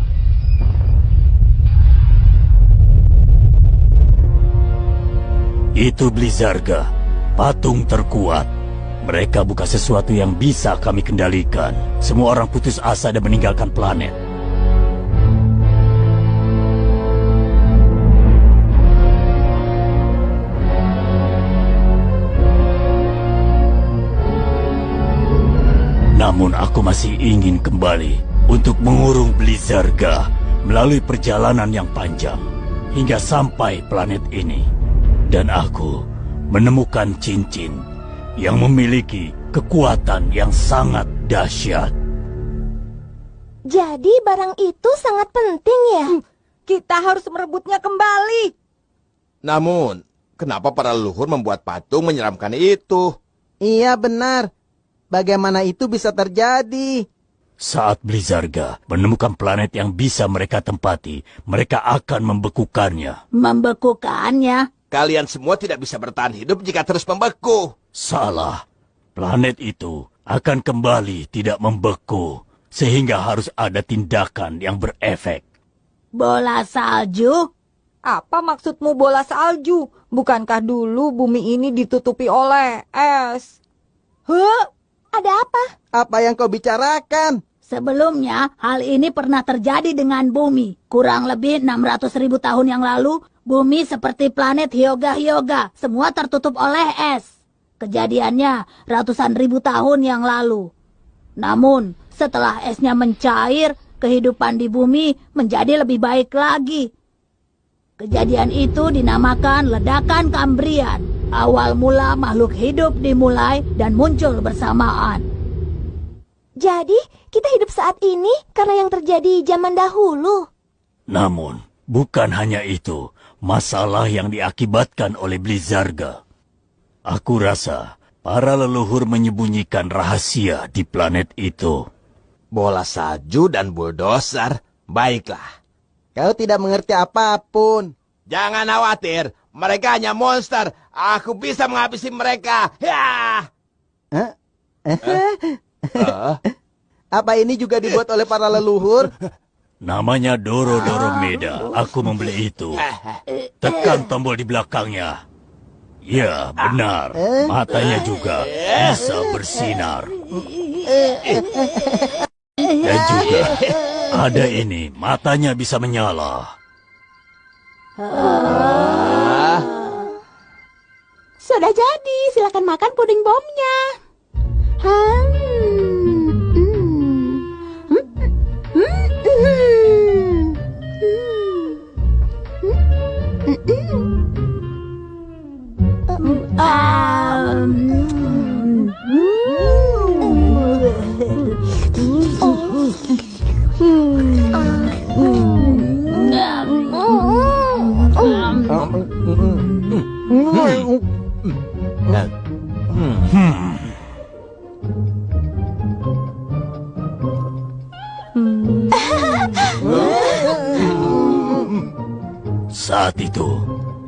Itu Blizzarga, patung terkuat. Mereka bukan sesuatu yang bisa kami kendalikan. Semua orang putus asa dan meninggalkan planet. Namun aku masih ingin kembali untuk mengurung Blizzarga melalui perjalanan yang panjang hingga sampai planet ini. Dan aku menemukan cincin yang memiliki kekuatan yang sangat dahsyat. Jadi barang itu sangat penting ya? Kita harus merebutnya kembali. Namun, kenapa para leluhur membuat patung menyeramkan itu? Iya benar. Bagaimana itu bisa terjadi? Saat Blizzarga menemukan planet yang bisa mereka tempati, mereka akan membekukannya. Membekukannya? Kalian semua tidak bisa bertahan hidup jika terus membeku. Salah. Planet itu akan kembali tidak membeku, sehingga harus ada tindakan yang berefek. Bola salju? Apa maksudmu bola salju? Bukankah dulu bumi ini ditutupi oleh es? Ada apa? Apa yang kau bicarakan? Sebelumnya, hal ini pernah terjadi dengan bumi. Kurang lebih 600.000 tahun yang lalu, bumi seperti planet Hyuga-Hyuga. Semua tertutup oleh es. Kejadiannya ratusan ribu tahun yang lalu. Namun, setelah esnya mencair, kehidupan di bumi menjadi lebih baik lagi. Kejadian itu dinamakan ledakan Kambrian. Awal mula makhluk hidup dimulai dan muncul bersamaan. Jadi, kita hidup saat ini karena yang terjadi zaman dahulu. Namun, bukan hanya itu, masalah yang diakibatkan oleh Blizzarga. Aku rasa para leluhur menyembunyikan rahasia di planet itu. Bola salju dan bulldozer. Baiklah. Kau tidak mengerti apapun. Jangan khawatir. Mereka hanya monster. Aku bisa menghabisi mereka. Ya! Apa ini juga dibuat oleh para leluhur? Namanya Doro-Doro Meda. Aku membeli itu. Tekan tombol di belakangnya. Ya, benar. Matanya juga bisa bersinar. Dan juga ada ini, matanya bisa menyala. Sudah jadi, silakan makan puding bomnya. Saat itu,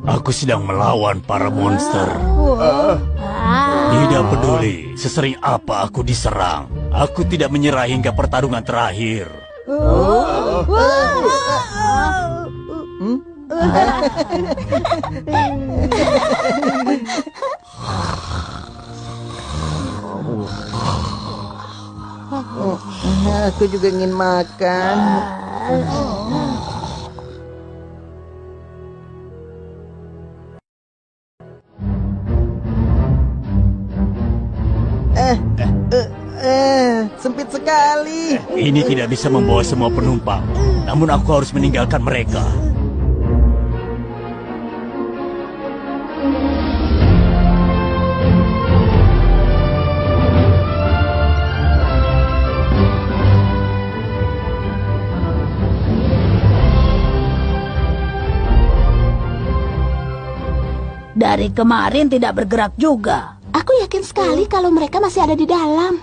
aku sedang melawan para monster. Tidak peduli sesering apa aku diserang. Aku tidak menyerah hingga pertarungan terakhir. Aku juga ingin makan. Sempit sekali. Ini tidak bisa membawa semua penumpang. Namun aku harus meninggalkan mereka. Dari kemarin tidak bergerak juga. Aku yakin sekali kalau mereka masih ada di dalam.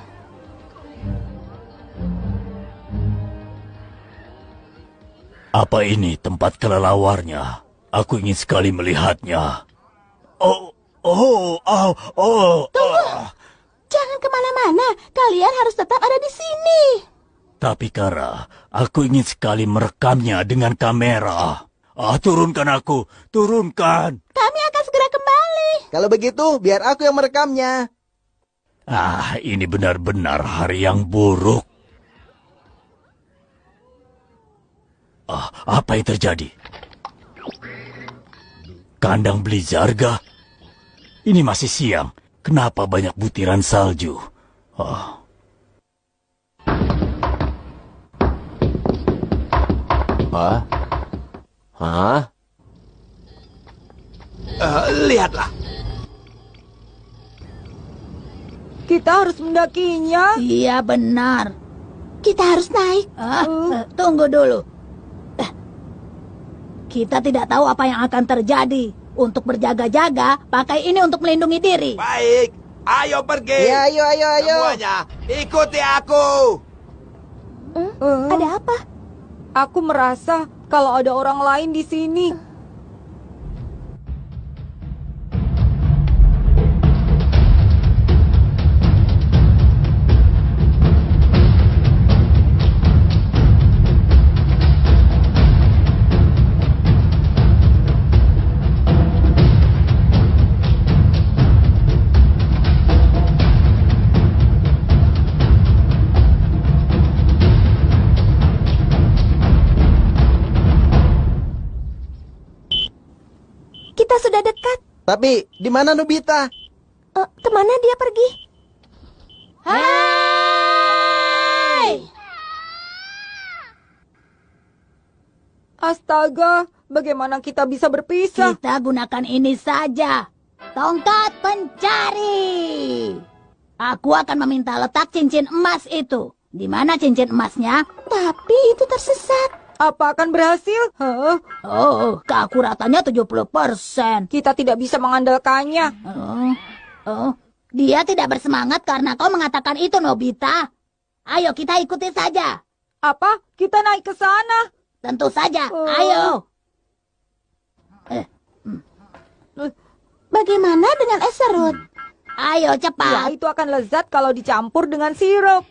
Apa ini tempat kelelawarnya? Aku ingin sekali melihatnya. Tunggu, jangan kemana-mana. Kalian harus tetap ada di sini. Tapi Kara, aku ingin sekali merekamnya dengan kamera. Turunkan aku, turunkan. Kami akan segera kembali. Kalau begitu, biar aku yang merekamnya. Ini benar-benar hari yang buruk. Apa yang terjadi? Kandang Blizzarga? Ini masih siang. Kenapa banyak butiran salju? Lihatlah. Kita harus mendakinya. Iya benar. Kita harus naik. Tunggu dulu. Kita tidak tahu apa yang akan terjadi. Untuk berjaga-jaga, pakai ini untuk melindungi diri. Baik. Ayo pergi. Ya, ayo. Semuanya, ikuti aku. Ada apa? Aku merasa kalau ada orang lain di sini. Kita sudah dekat. Tapi di mana Nobita? Kemana dia pergi? Hai! Astaga, bagaimana kita bisa berpisah? Kita gunakan ini saja. Tongkat pencari. Aku akan meminta letak cincin emas itu. Di mana cincin emasnya? Tapi itu tersesat. Apa akan berhasil? Hah? Oh, keakuratannya 70%. Kita tidak bisa mengandalkannya. Dia tidak bersemangat karena kau mengatakan itu, Nobita. Ayo kita ikuti saja. Apa? Kita naik ke sana? Tentu saja. Ayo. Bagaimana dengan es serut? Ayo Ya, cepat. itu akan lezat kalau dicampur dengan sirup.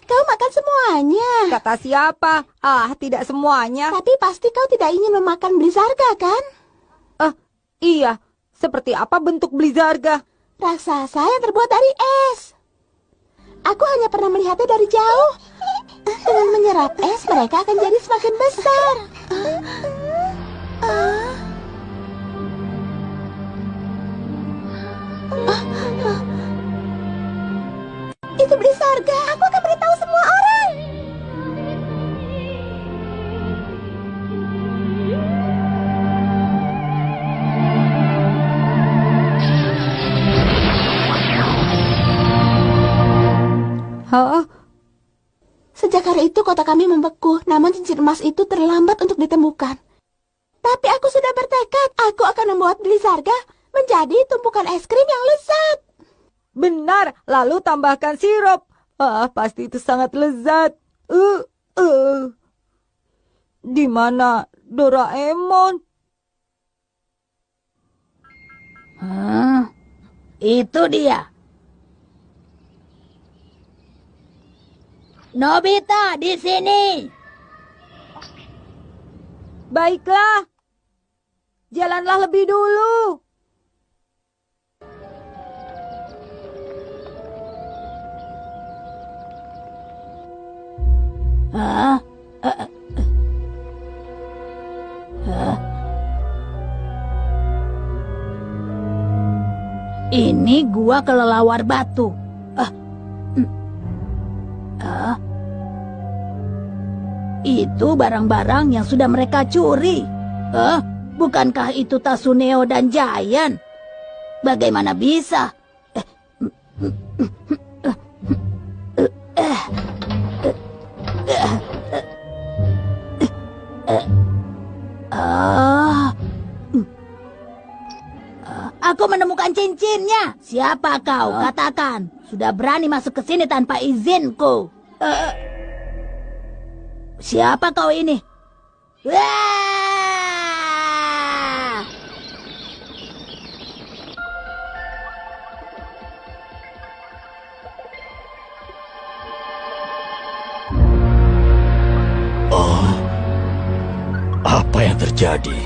Kau makan semuanya. Kata siapa? Tidak semuanya. Tapi pasti kau tidak ingin memakan Blizarga, kan? Iya. Seperti apa bentuk Blizarga? Raksasa yang terbuat dari es. Aku hanya pernah melihatnya dari jauh. Dengan menyerap es, mereka akan jadi semakin besar. Itu Blizarga. Aku akan beritahu semua orang. Hah? Sejak hari itu kota kami membeku, namun cincin emas itu terlambat untuk ditemukan. Tapi aku sudah bertekad, aku akan membuat Blizarga menjadi tumpukan es krim yang lezat. Benar, lalu tambahkan sirup. Pasti itu sangat lezat. Di mana Doraemon? Itu dia. Nobita, di sini. Baiklah. Jalanlah lebih dulu. Ini gua kelelawar batu. Itu barang-barang yang sudah mereka curi. Bukankah itu Tasuneo dan Giant? Bagaimana bisa? Aku menemukan cincinnya. Siapa kau? Katakan. Sudah berani masuk ke sini tanpa izinku. Siapa kau ini? Wah! Apa yang terjadi?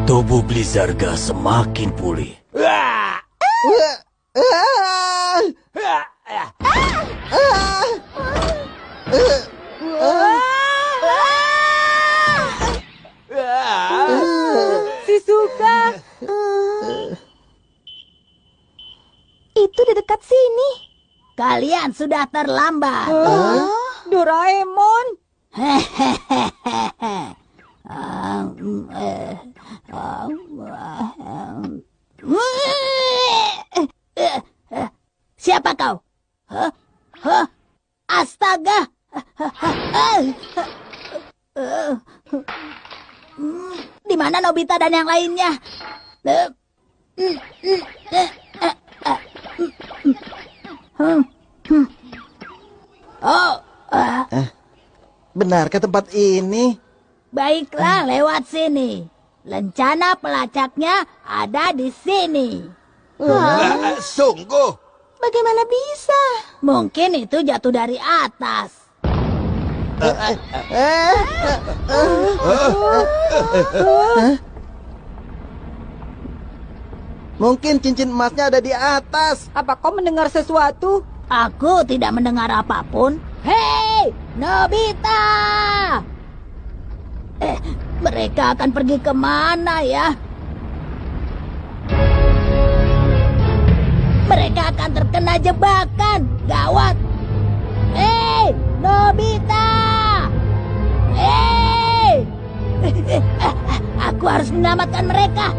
Tubuh Blizarga semakin pulih. Shizuka. Itu di dekat sini. Kalian sudah terlambat. Doraemon. Siapa kau? Astaga! Di mana Nobita dan yang lainnya? Benarkah tempat ini? Baiklah, lewat sini. Lencana pelacaknya ada di sini. Sungguh? Bagaimana bisa? Mungkin itu jatuh dari atas. Mungkin cincin emasnya ada di atas. Apa kau mendengar sesuatu? Aku tidak mendengar apapun. Hei, Nobita! Mereka akan pergi kemana ya? Mereka akan terkena jebakan. Gawat. Hei, Nobita! Hei! Aku harus menyelamatkan mereka.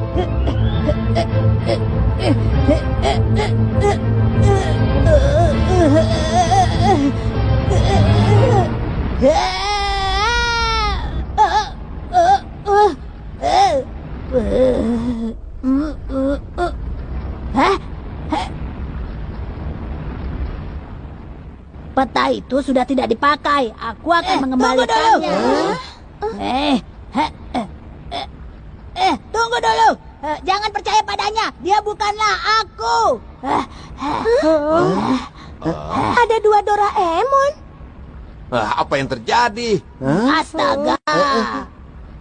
Peta itu sudah tidak dipakai. Aku akan mengembalikannya. Tunggu dulu. Jangan percaya padanya. Dia bukanlah aku. Ada 2 Doraemon. Apa yang terjadi? Astaga.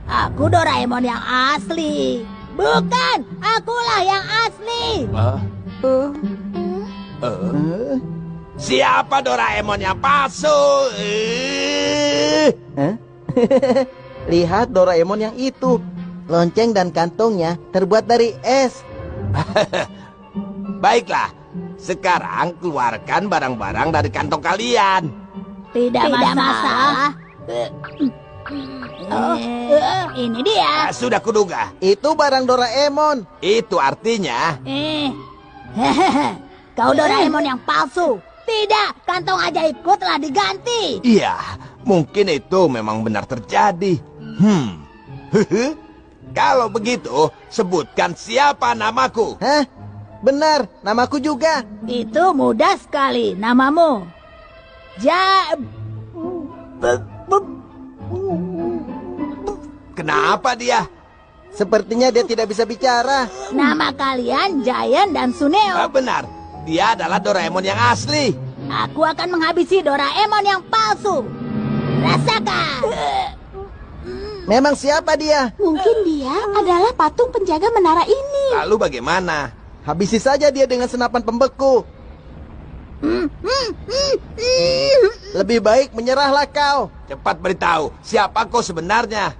Aku Doraemon yang asli. Bukan, akulah yang asli. Siapa Doraemon yang palsu? Lihat Doraemon yang itu. Lonceng dan kantongnya terbuat dari es. Baiklah, sekarang keluarkan barang-barang dari kantong kalian. Tidak masalah. Ini dia. Sudah kuduga. Itu barang Doraemon. Itu artinya... Kau Doraemon yang palsu. Tidak, kantong ajaibku telah diganti. Iya, mungkin itu memang benar terjadi. Kalau begitu, sebutkan siapa namaku. Hah? Benar, namaku juga. Itu mudah sekali, namamu. Kenapa dia? Sepertinya dia tidak bisa bicara. Nama kalian Giant dan Suneo. Benar, dia adalah Doraemon yang asli. Aku akan menghabisi Doraemon yang palsu. Rasakan. Memang siapa dia? Mungkin dia adalah patung penjaga menara ini. Lalu bagaimana? Habisi saja dia dengan senapan pembeku. Lebih baik menyerahlah kau. Cepat beritahu, siapa kau sebenarnya?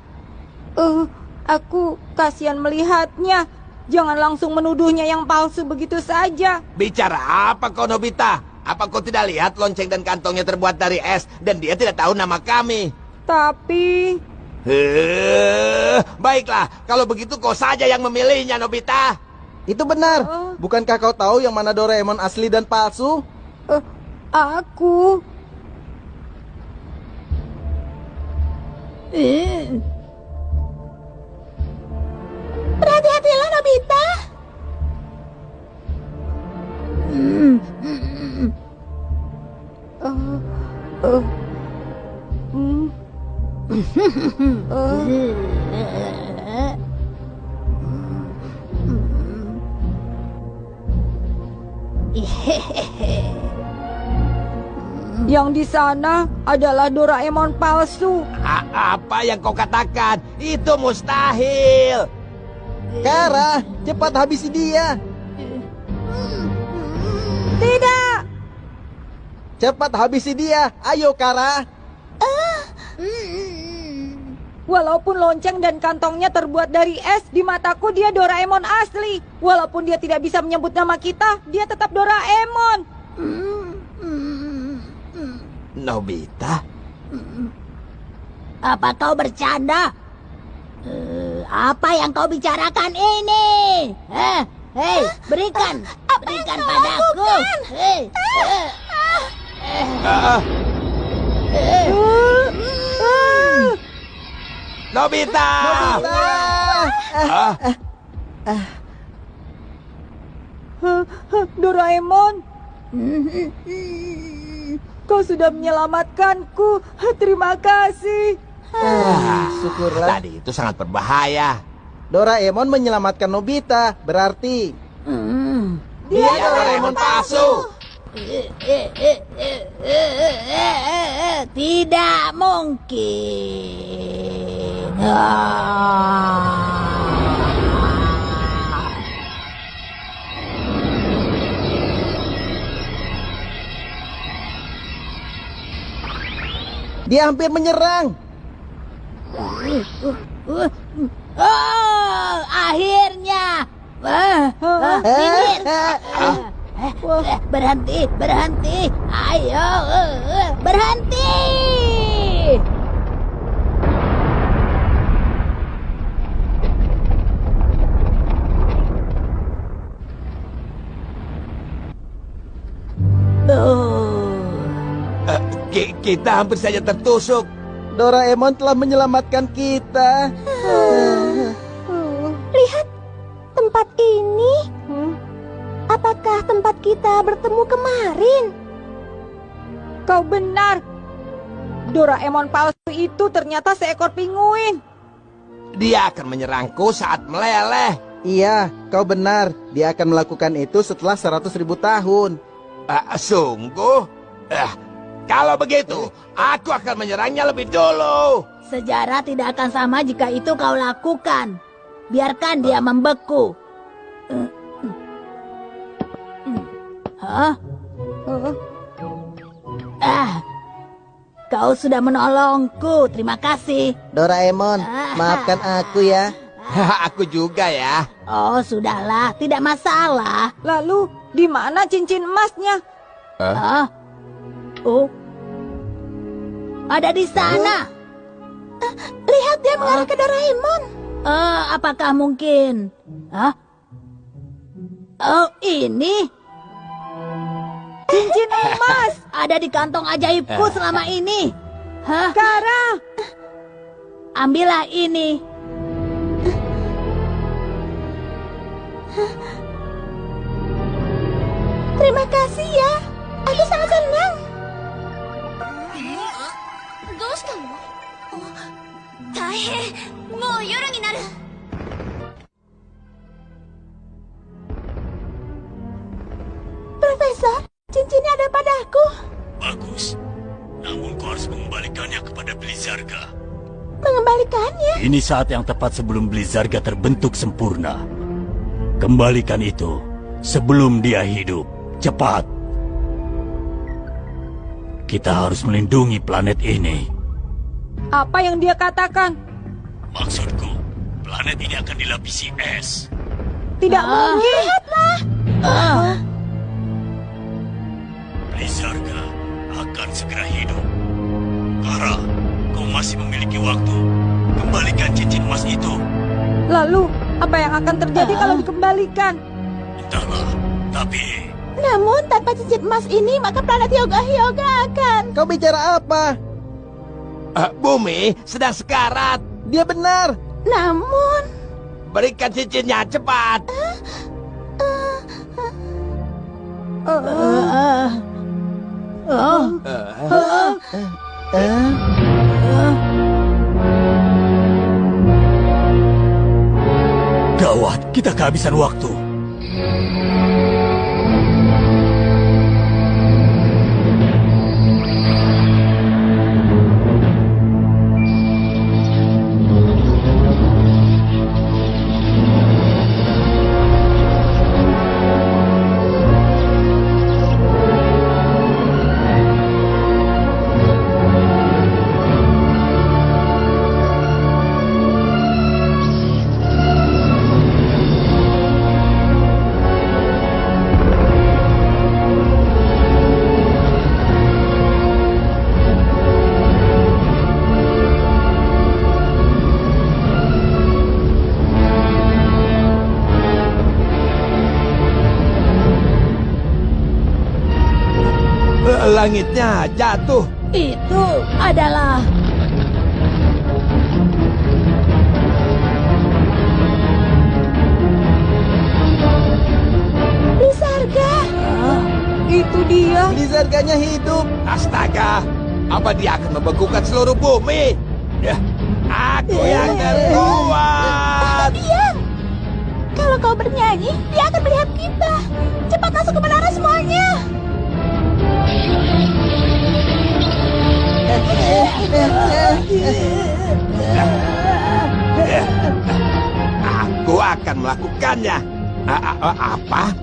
Aku kasihan melihatnya. Jangan langsung menuduhnya yang palsu begitu saja. Bicara apa kau, Nobita? Apa kau tidak lihat lonceng dan kantongnya terbuat dari es dan dia tidak tahu nama kami? Tapi... Baiklah, kalau begitu kau saja yang memilihnya, Nobita. Itu benar. Bukankah kau tahu yang mana Doraemon asli dan palsu? Aku... Berhati-hatilah, Nobita. Yang di sana adalah Doraemon palsu. Apa yang kau katakan? Itu mustahil. Kara, cepat habisi dia. Tidak. Cepat habisi dia. Ayo, Kara. Walaupun lonceng dan kantongnya terbuat dari es, di mataku dia Doraemon asli. Walaupun dia tidak bisa menyebut nama kita, dia tetap Doraemon. Nobita? Apa kau bercanda? Apa yang kau bicarakan ini? Hei, berikan padaku. Nobita! Doraemon, kau sudah menyelamatkanku. Terima kasih. Syukurlah. Tadi itu sangat berbahaya. Doraemon menyelamatkan Nobita, berarti Dia Doraemon palsu. Tidak mungkin. dia hampir menyerang. Oh, akhirnya. Minggir. Berhenti, berhenti. Ayo, berhenti. Kita hampir saja tertusuk. Doraemon telah menyelamatkan kita. Lihat tempat ini. Apakah tempat kita bertemu kemarin? Kau benar. Doraemon palsu itu ternyata seekor penguin. Dia akan menyerangku saat meleleh. Iya, kau benar. Dia akan melakukan itu setelah 100.000 tahun. Sungguh? Kalau begitu, aku akan menyerangnya lebih dulu. Sejarah tidak akan sama jika itu kau lakukan. Biarkan dia membeku. Hah? Kau sudah menolongku. Terima kasih. Doraemon, maafkan aku ya. Aku juga ya. Oh, sudahlah. Tidak masalah. Lalu, di mana cincin emasnya? Oh. Ada di sana. Lihat dia mengarah ke Doraemon. Apakah mungkin? Oh, ini. Cincin emas. Ada di kantong ajaibku selama ini. Kara. Ambillah ini. Terima kasih ya. Aku sangat senang. Profesor, cincinnya ada padaku. Bagus. Namun kau harus mengembalikannya kepada Blizzarga. Mengembalikannya? Ini saat yang tepat sebelum Blizzarga terbentuk sempurna. Kembalikan itu sebelum dia hidup. Cepat. Kita harus melindungi planet ini. Apa yang dia katakan? Maksudku, planet ini akan dilapisi es. Tidak mungkin. Lihatlah. Blizzarga akan segera hidup. Kara, kau masih memiliki waktu. Kembalikan cincin emas itu. Lalu, apa yang akan terjadi kalau dikembalikan? Entahlah, tapi... Namun, tanpa cincin emas ini, maka planet Hyoga akan... Kau bicara apa? Bumi sedang sekarat. Dia benar. Namun... Berikan cincinnya cepat. Gawat, kita kehabisan waktu. Langitnya jatuh. Itu adalah... Bisa ketiganya hidup. Astaga, apa dia akan membekukan seluruh bumi? Ya, aku yang terkuat. Diam! Kalau kau bernyanyi, dia akan melihat kita. Cepat masuk ke menara semuanya. Aku akan melakukannya. Apa?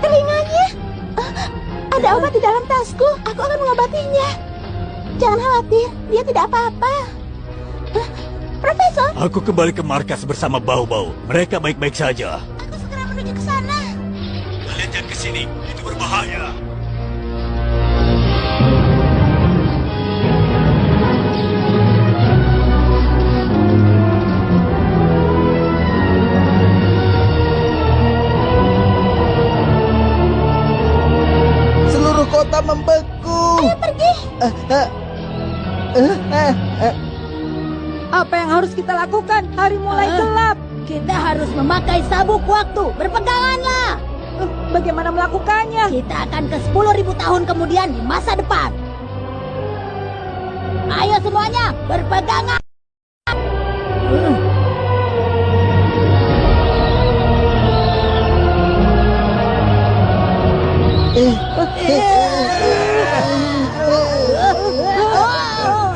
Telinganya. Ada obat di dalam tasku. Aku akan mengobatinya. Jangan khawatir, dia tidak apa-apa. Profesor, Aku kembali ke markas bersama Bau-Bau. Mereka baik-baik saja. aku segera menuju ke sana. Kalian jangan ke sini, itu berbahaya. Seluruh kota membeku. Ayo pergi. Apa yang harus kita lakukan? Hari mulai gelap. Kita harus memakai sabuk waktu. Berpeganganlah. Bagaimana melakukannya? Kita akan ke 10.000 tahun kemudian di masa depan. Ayo semuanya, berpegangan.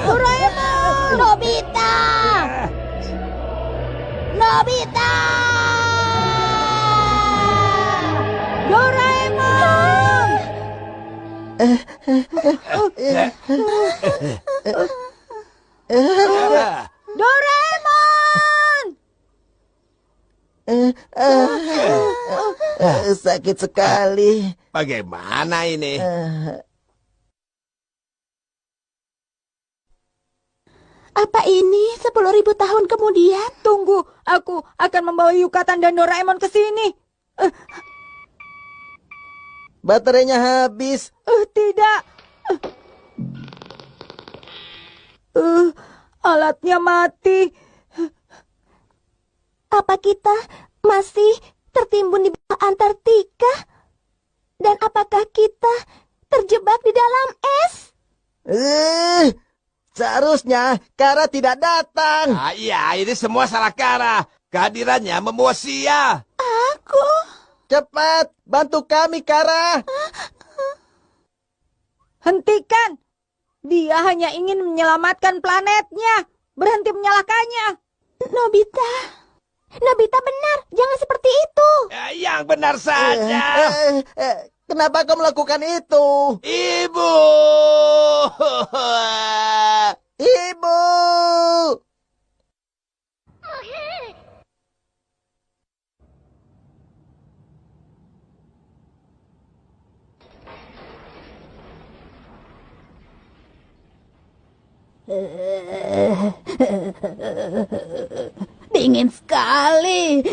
Doraemon! Nobita! Nobita! Doraemon! Doraemon! Sakit sekali. Bagaimana ini? Apa ini 10.000 tahun kemudian? Tunggu, aku akan membawa Yukatan dan Doraemon ke sini. Baterainya habis. Tidak. Alatnya mati. Apa kita masih tertimbun di bawah Antartika? Dan apakah kita terjebak di dalam es? Seharusnya Kara tidak datang. Iya, ini semua salah Kara. Kehadirannya membawa sia. Aku? Cepat, bantu kami, Kara. Hentikan. Dia hanya ingin menyelamatkan planetnya. Berhenti menyalahkannya. Nobita. Nobita benar, jangan seperti itu. Yang benar saja. Kenapa kau melakukan itu? Ibu. Ibu! Dingin sekali.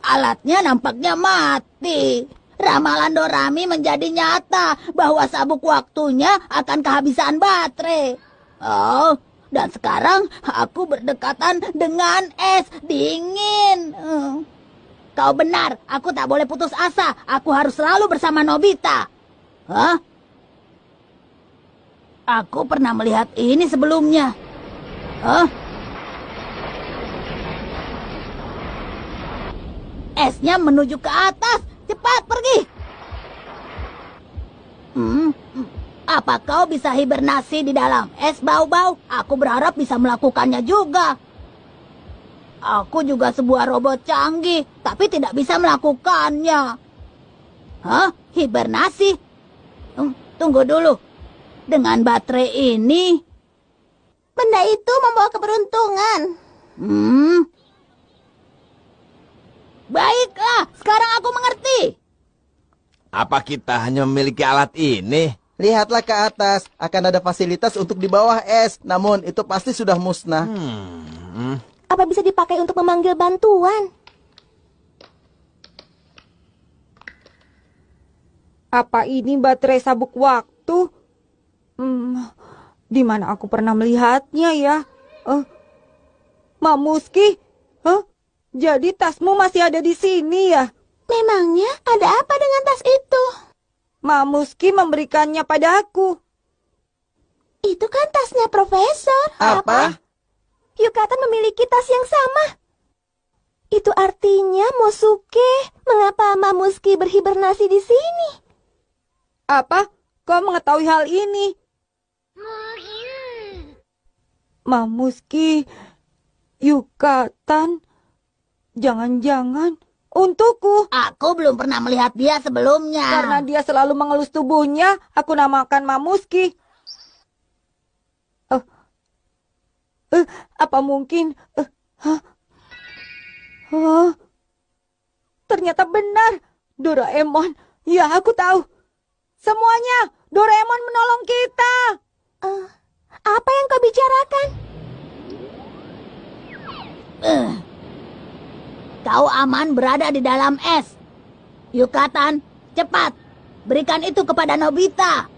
Alatnya nampaknya mati. Ramalan Dorami menjadi nyata bahwa sabuk waktunya akan kehabisan baterai. Oh, dan sekarang aku berdekatan dengan es dingin. Kau benar, aku tak boleh putus asa. Aku harus selalu bersama Nobita. Hah? Aku pernah melihat ini sebelumnya. Hah? Esnya menuju ke atas. Cepat pergi. Apa kau bisa hibernasi di dalam es, Bau-Bau? Aku berharap bisa melakukannya juga. Aku juga sebuah robot canggih, tapi tidak bisa melakukannya. Hah? Hibernasi? Tunggu dulu. Dengan baterai ini... Benda itu membawa keberuntungan. Baiklah, sekarang aku mengerti. Apa kita hanya memiliki alat ini? Lihatlah ke atas, akan ada fasilitas untuk di bawah es. Namun itu pasti sudah musnah. Apa bisa dipakai untuk memanggil bantuan? Apa ini baterai sabuk waktu? Di mana aku pernah melihatnya ya? Mamuski? Jadi tasmu masih ada di sini ya? Memangnya ada apa dengan tas itu? Mamuski memberikannya padaku. Itu kan tasnya Profesor. Apa? Yukatan memiliki tas yang sama. Itu artinya, Mosuke, mengapa Mamuski berhibernasi di sini? Apa? Kau mengetahui hal ini? Mamuski, Yukatan, jangan-jangan untukku. Aku belum pernah melihat dia sebelumnya. Karena dia selalu mengelus tubuhnya, aku namakan Mamuski. Apa mungkin? Ternyata benar, Doraemon. Ya, aku tahu. Semuanya, Doraemon menolong kita. Apa yang kau bicarakan? Kau aman berada di dalam es. Yukatan, cepat. Berikan itu kepada Nobita.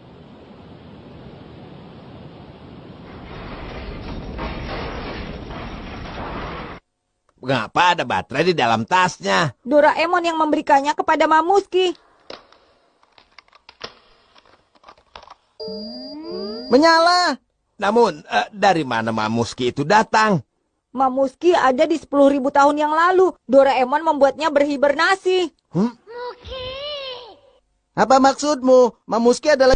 Mengapa ada baterai di dalam tasnya? Doraemon yang memberikannya kepada Mamuski. Menyala. Namun, dari mana Mamuski itu datang? Mamuski ada di 10.000 tahun yang lalu. Doraemon membuatnya berhibernasi. Apa maksudmu? Mamuski adalah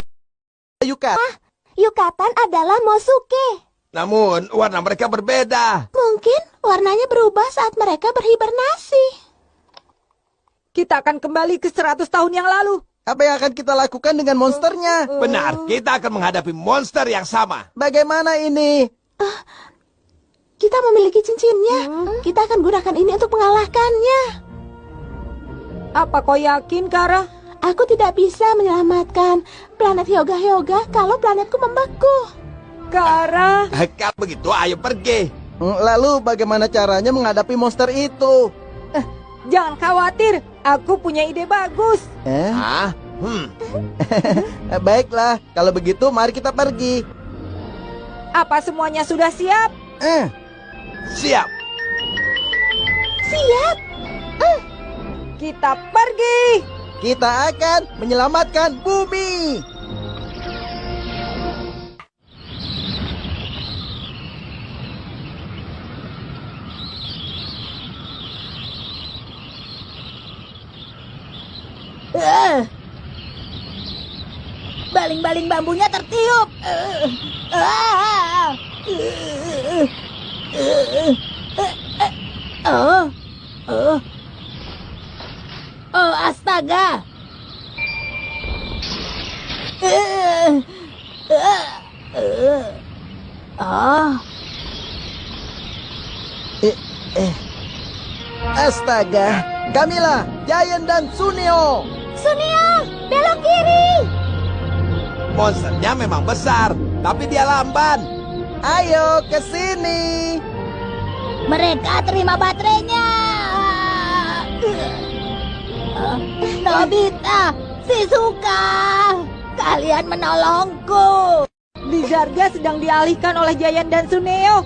Yukatan. Yukatan adalah Mosuke. Namun, warna mereka berbeda. Mungkin warnanya berubah saat mereka berhibernasi. Kita akan kembali ke 100 tahun yang lalu. Apa yang akan kita lakukan dengan monsternya? Benar, kita akan menghadapi monster yang sama. Bagaimana ini? Kita memiliki cincinnya. Kita akan gunakan ini untuk mengalahkannya. Apa kau yakin, Kara? Aku tidak bisa menyelamatkan planet Hyoga kalau planetku membeku. Kara, Kalau begitu, ayo pergi. Lalu bagaimana caranya menghadapi monster itu? jangan khawatir. Aku punya ide bagus. Hah? Baiklah, kalau begitu mari kita pergi. Apa semuanya sudah siap? Siap. Siap. Kita pergi. Kita akan menyelamatkan bumi. Baling-baling bambunya tertiup. Oh, astaga. Astaga, Camilla, Giant dan Suneo. Suneo, belok kiri. Monsternya memang besar, tapi dia lamban. Ayo ke sini. Mereka terima baterainya. Nobita, Shizuka, kalian menolongku. Lizardia sedang dialihkan oleh Giant dan Suneo.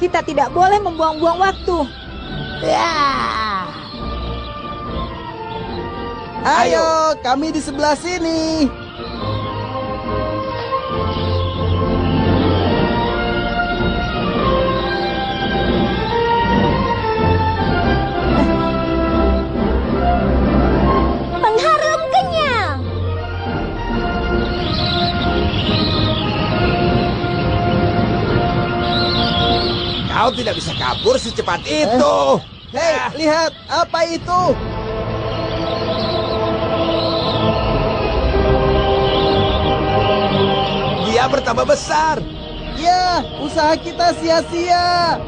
Kita tidak boleh membuang-buang waktu. Ayo, kami di sebelah sini. Mengharum kenyang. Kau tidak bisa kabur secepat itu. Hei, lihat, apa itu? Dia bertambah besar. Ya, usaha kita sia-sia.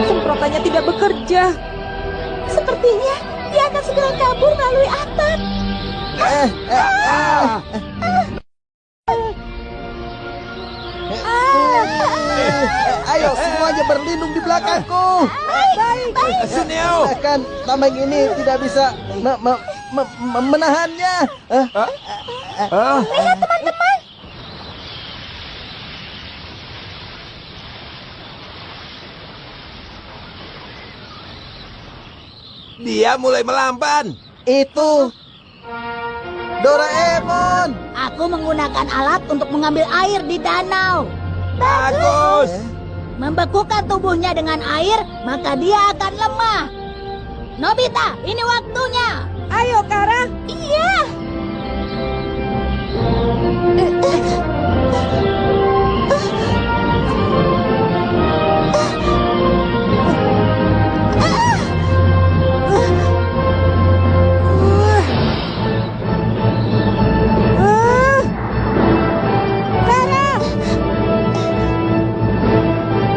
Semprotannya tidak bekerja. Sepertinya dia akan segera kabur melalui atap. Ayo, semuanya berlindung di belakangku. Suneo. Bahkan tambang ini tidak bisa menahannya. Lihat teman-teman. Dia mulai melamban. Itu Doraemon. Aku menggunakan alat untuk mengambil air di danau. Bagus. Membekukan tubuhnya dengan air, maka dia akan lemah. Nobita, ini waktunya. Ayo, Kara. Iya.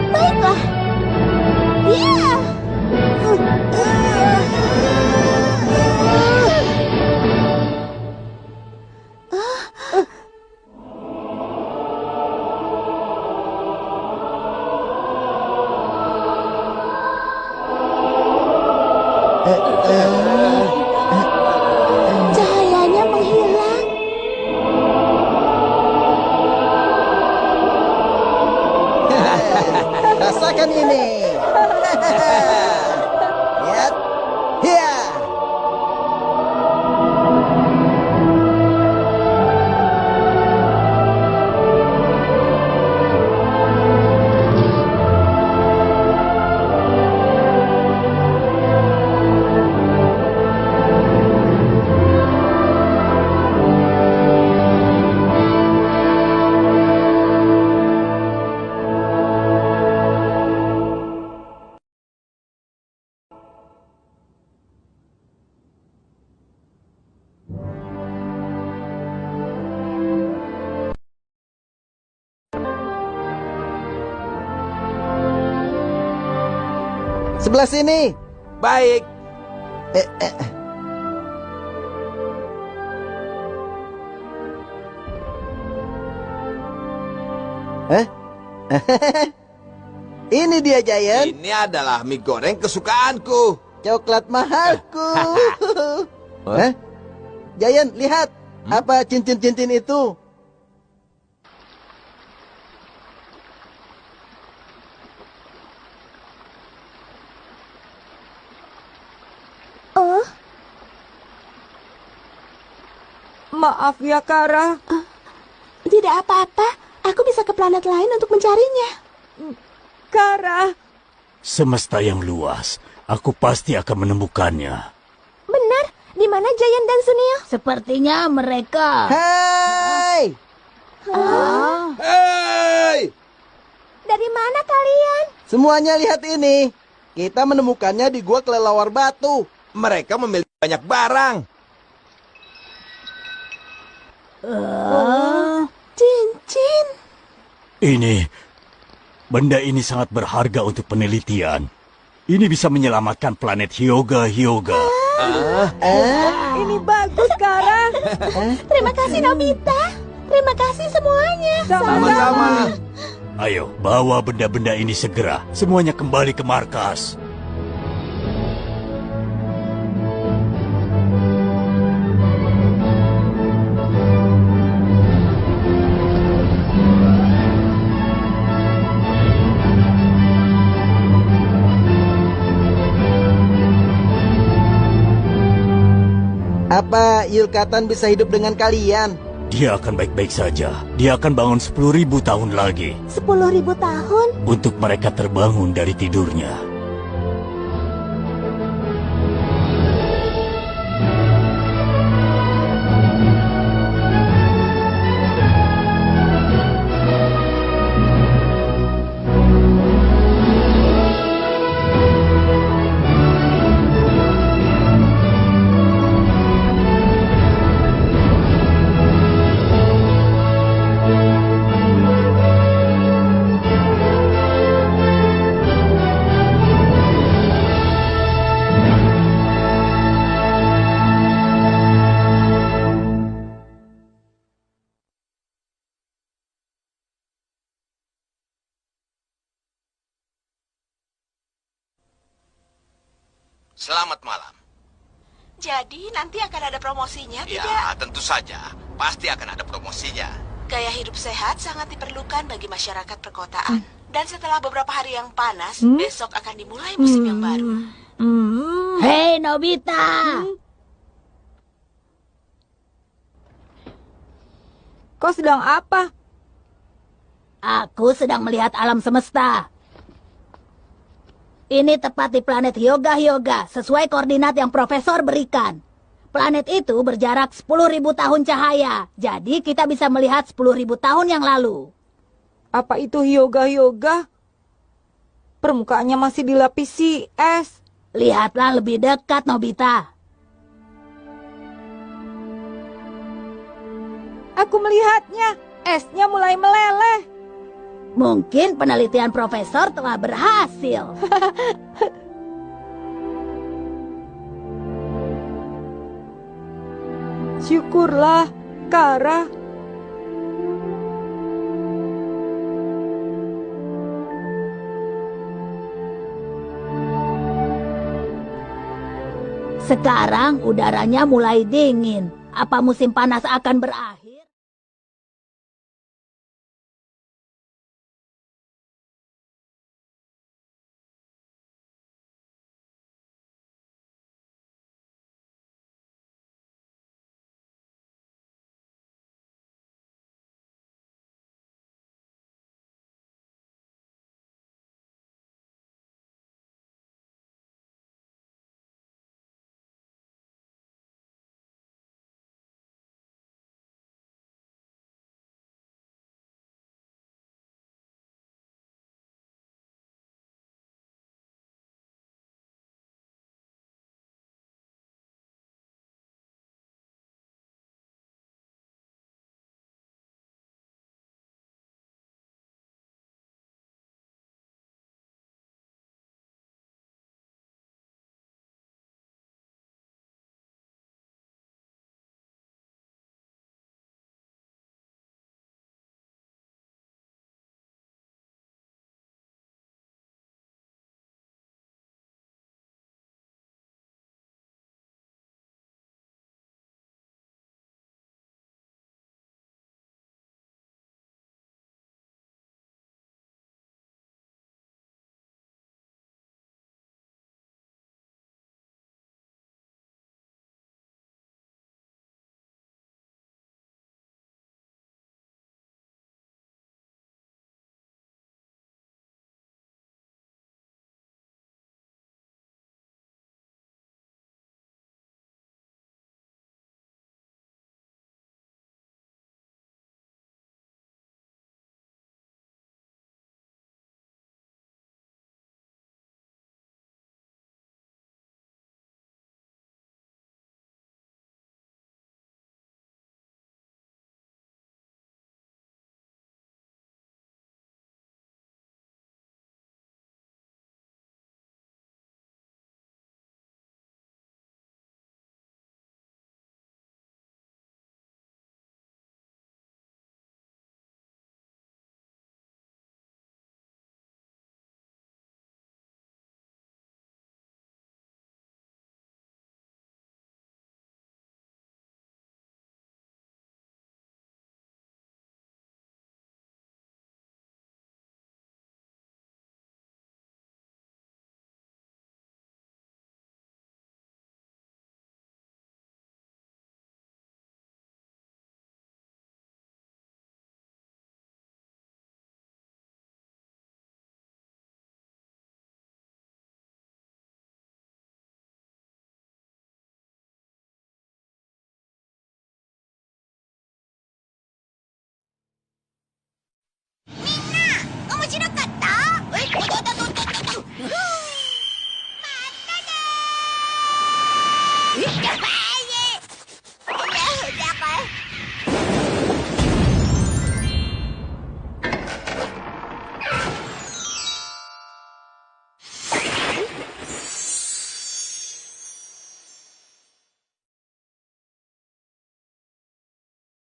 Baiklah. Iya. Cahayanya menghilang. Rasakan ini. Lihat. Hiya. Sebelah sini. Baik. Hah? Ini dia, Giant. Ini adalah mie goreng kesukaanku. Coklat mahalku. Hah? Giant, lihat. Apa cincin-cincin itu? Oh, Maaf ya, Kara. tidak apa-apa. Aku bisa ke planet lain untuk mencarinya. Kara. Semesta yang luas, aku pasti akan menemukannya. Benar. Di mana Giant dan Suneo? Sepertinya mereka... Hai! Hei! Dari mana kalian? Semuanya lihat ini. Kita menemukannya di gua kelelawar batu. Mereka memiliki banyak barang. Cincin. Benda ini sangat berharga untuk penelitian. Ini bisa menyelamatkan planet Hyuga. Ini bagus, Kara. Terima kasih, Nobita. Terima kasih semuanya. Sama-sama. Ayo, bawa benda-benda ini segera. Semuanya kembali ke markas. Apa Yulkatan bisa hidup dengan kalian? Dia akan baik-baik saja. Dia akan bangun 10.000 tahun lagi. 10.000 tahun? Untuk mereka terbangun dari tidurnya. Selamat malam. Jadi nanti akan ada promosinya, tidak? Ya, tentu saja. Pasti akan ada promosinya. Gaya hidup sehat sangat diperlukan bagi masyarakat perkotaan. Dan setelah beberapa hari yang panas, besok akan dimulai musim yang baru. Hei Nobita, Kau sedang apa? aku sedang melihat alam semesta. Ini tepat di planet Hyuga, sesuai koordinat yang profesor berikan. Planet itu berjarak 10.000 tahun cahaya, jadi kita bisa melihat 10.000 tahun yang lalu. Apa itu Hyuga? Permukaannya masih dilapisi es. Lihatlah lebih dekat, Nobita. Aku melihatnya, esnya mulai meleleh. Mungkin penelitian profesor telah berhasil. Syukurlah, Kara. Sekarang udaranya mulai dingin. Apa musim panas akan berakhir?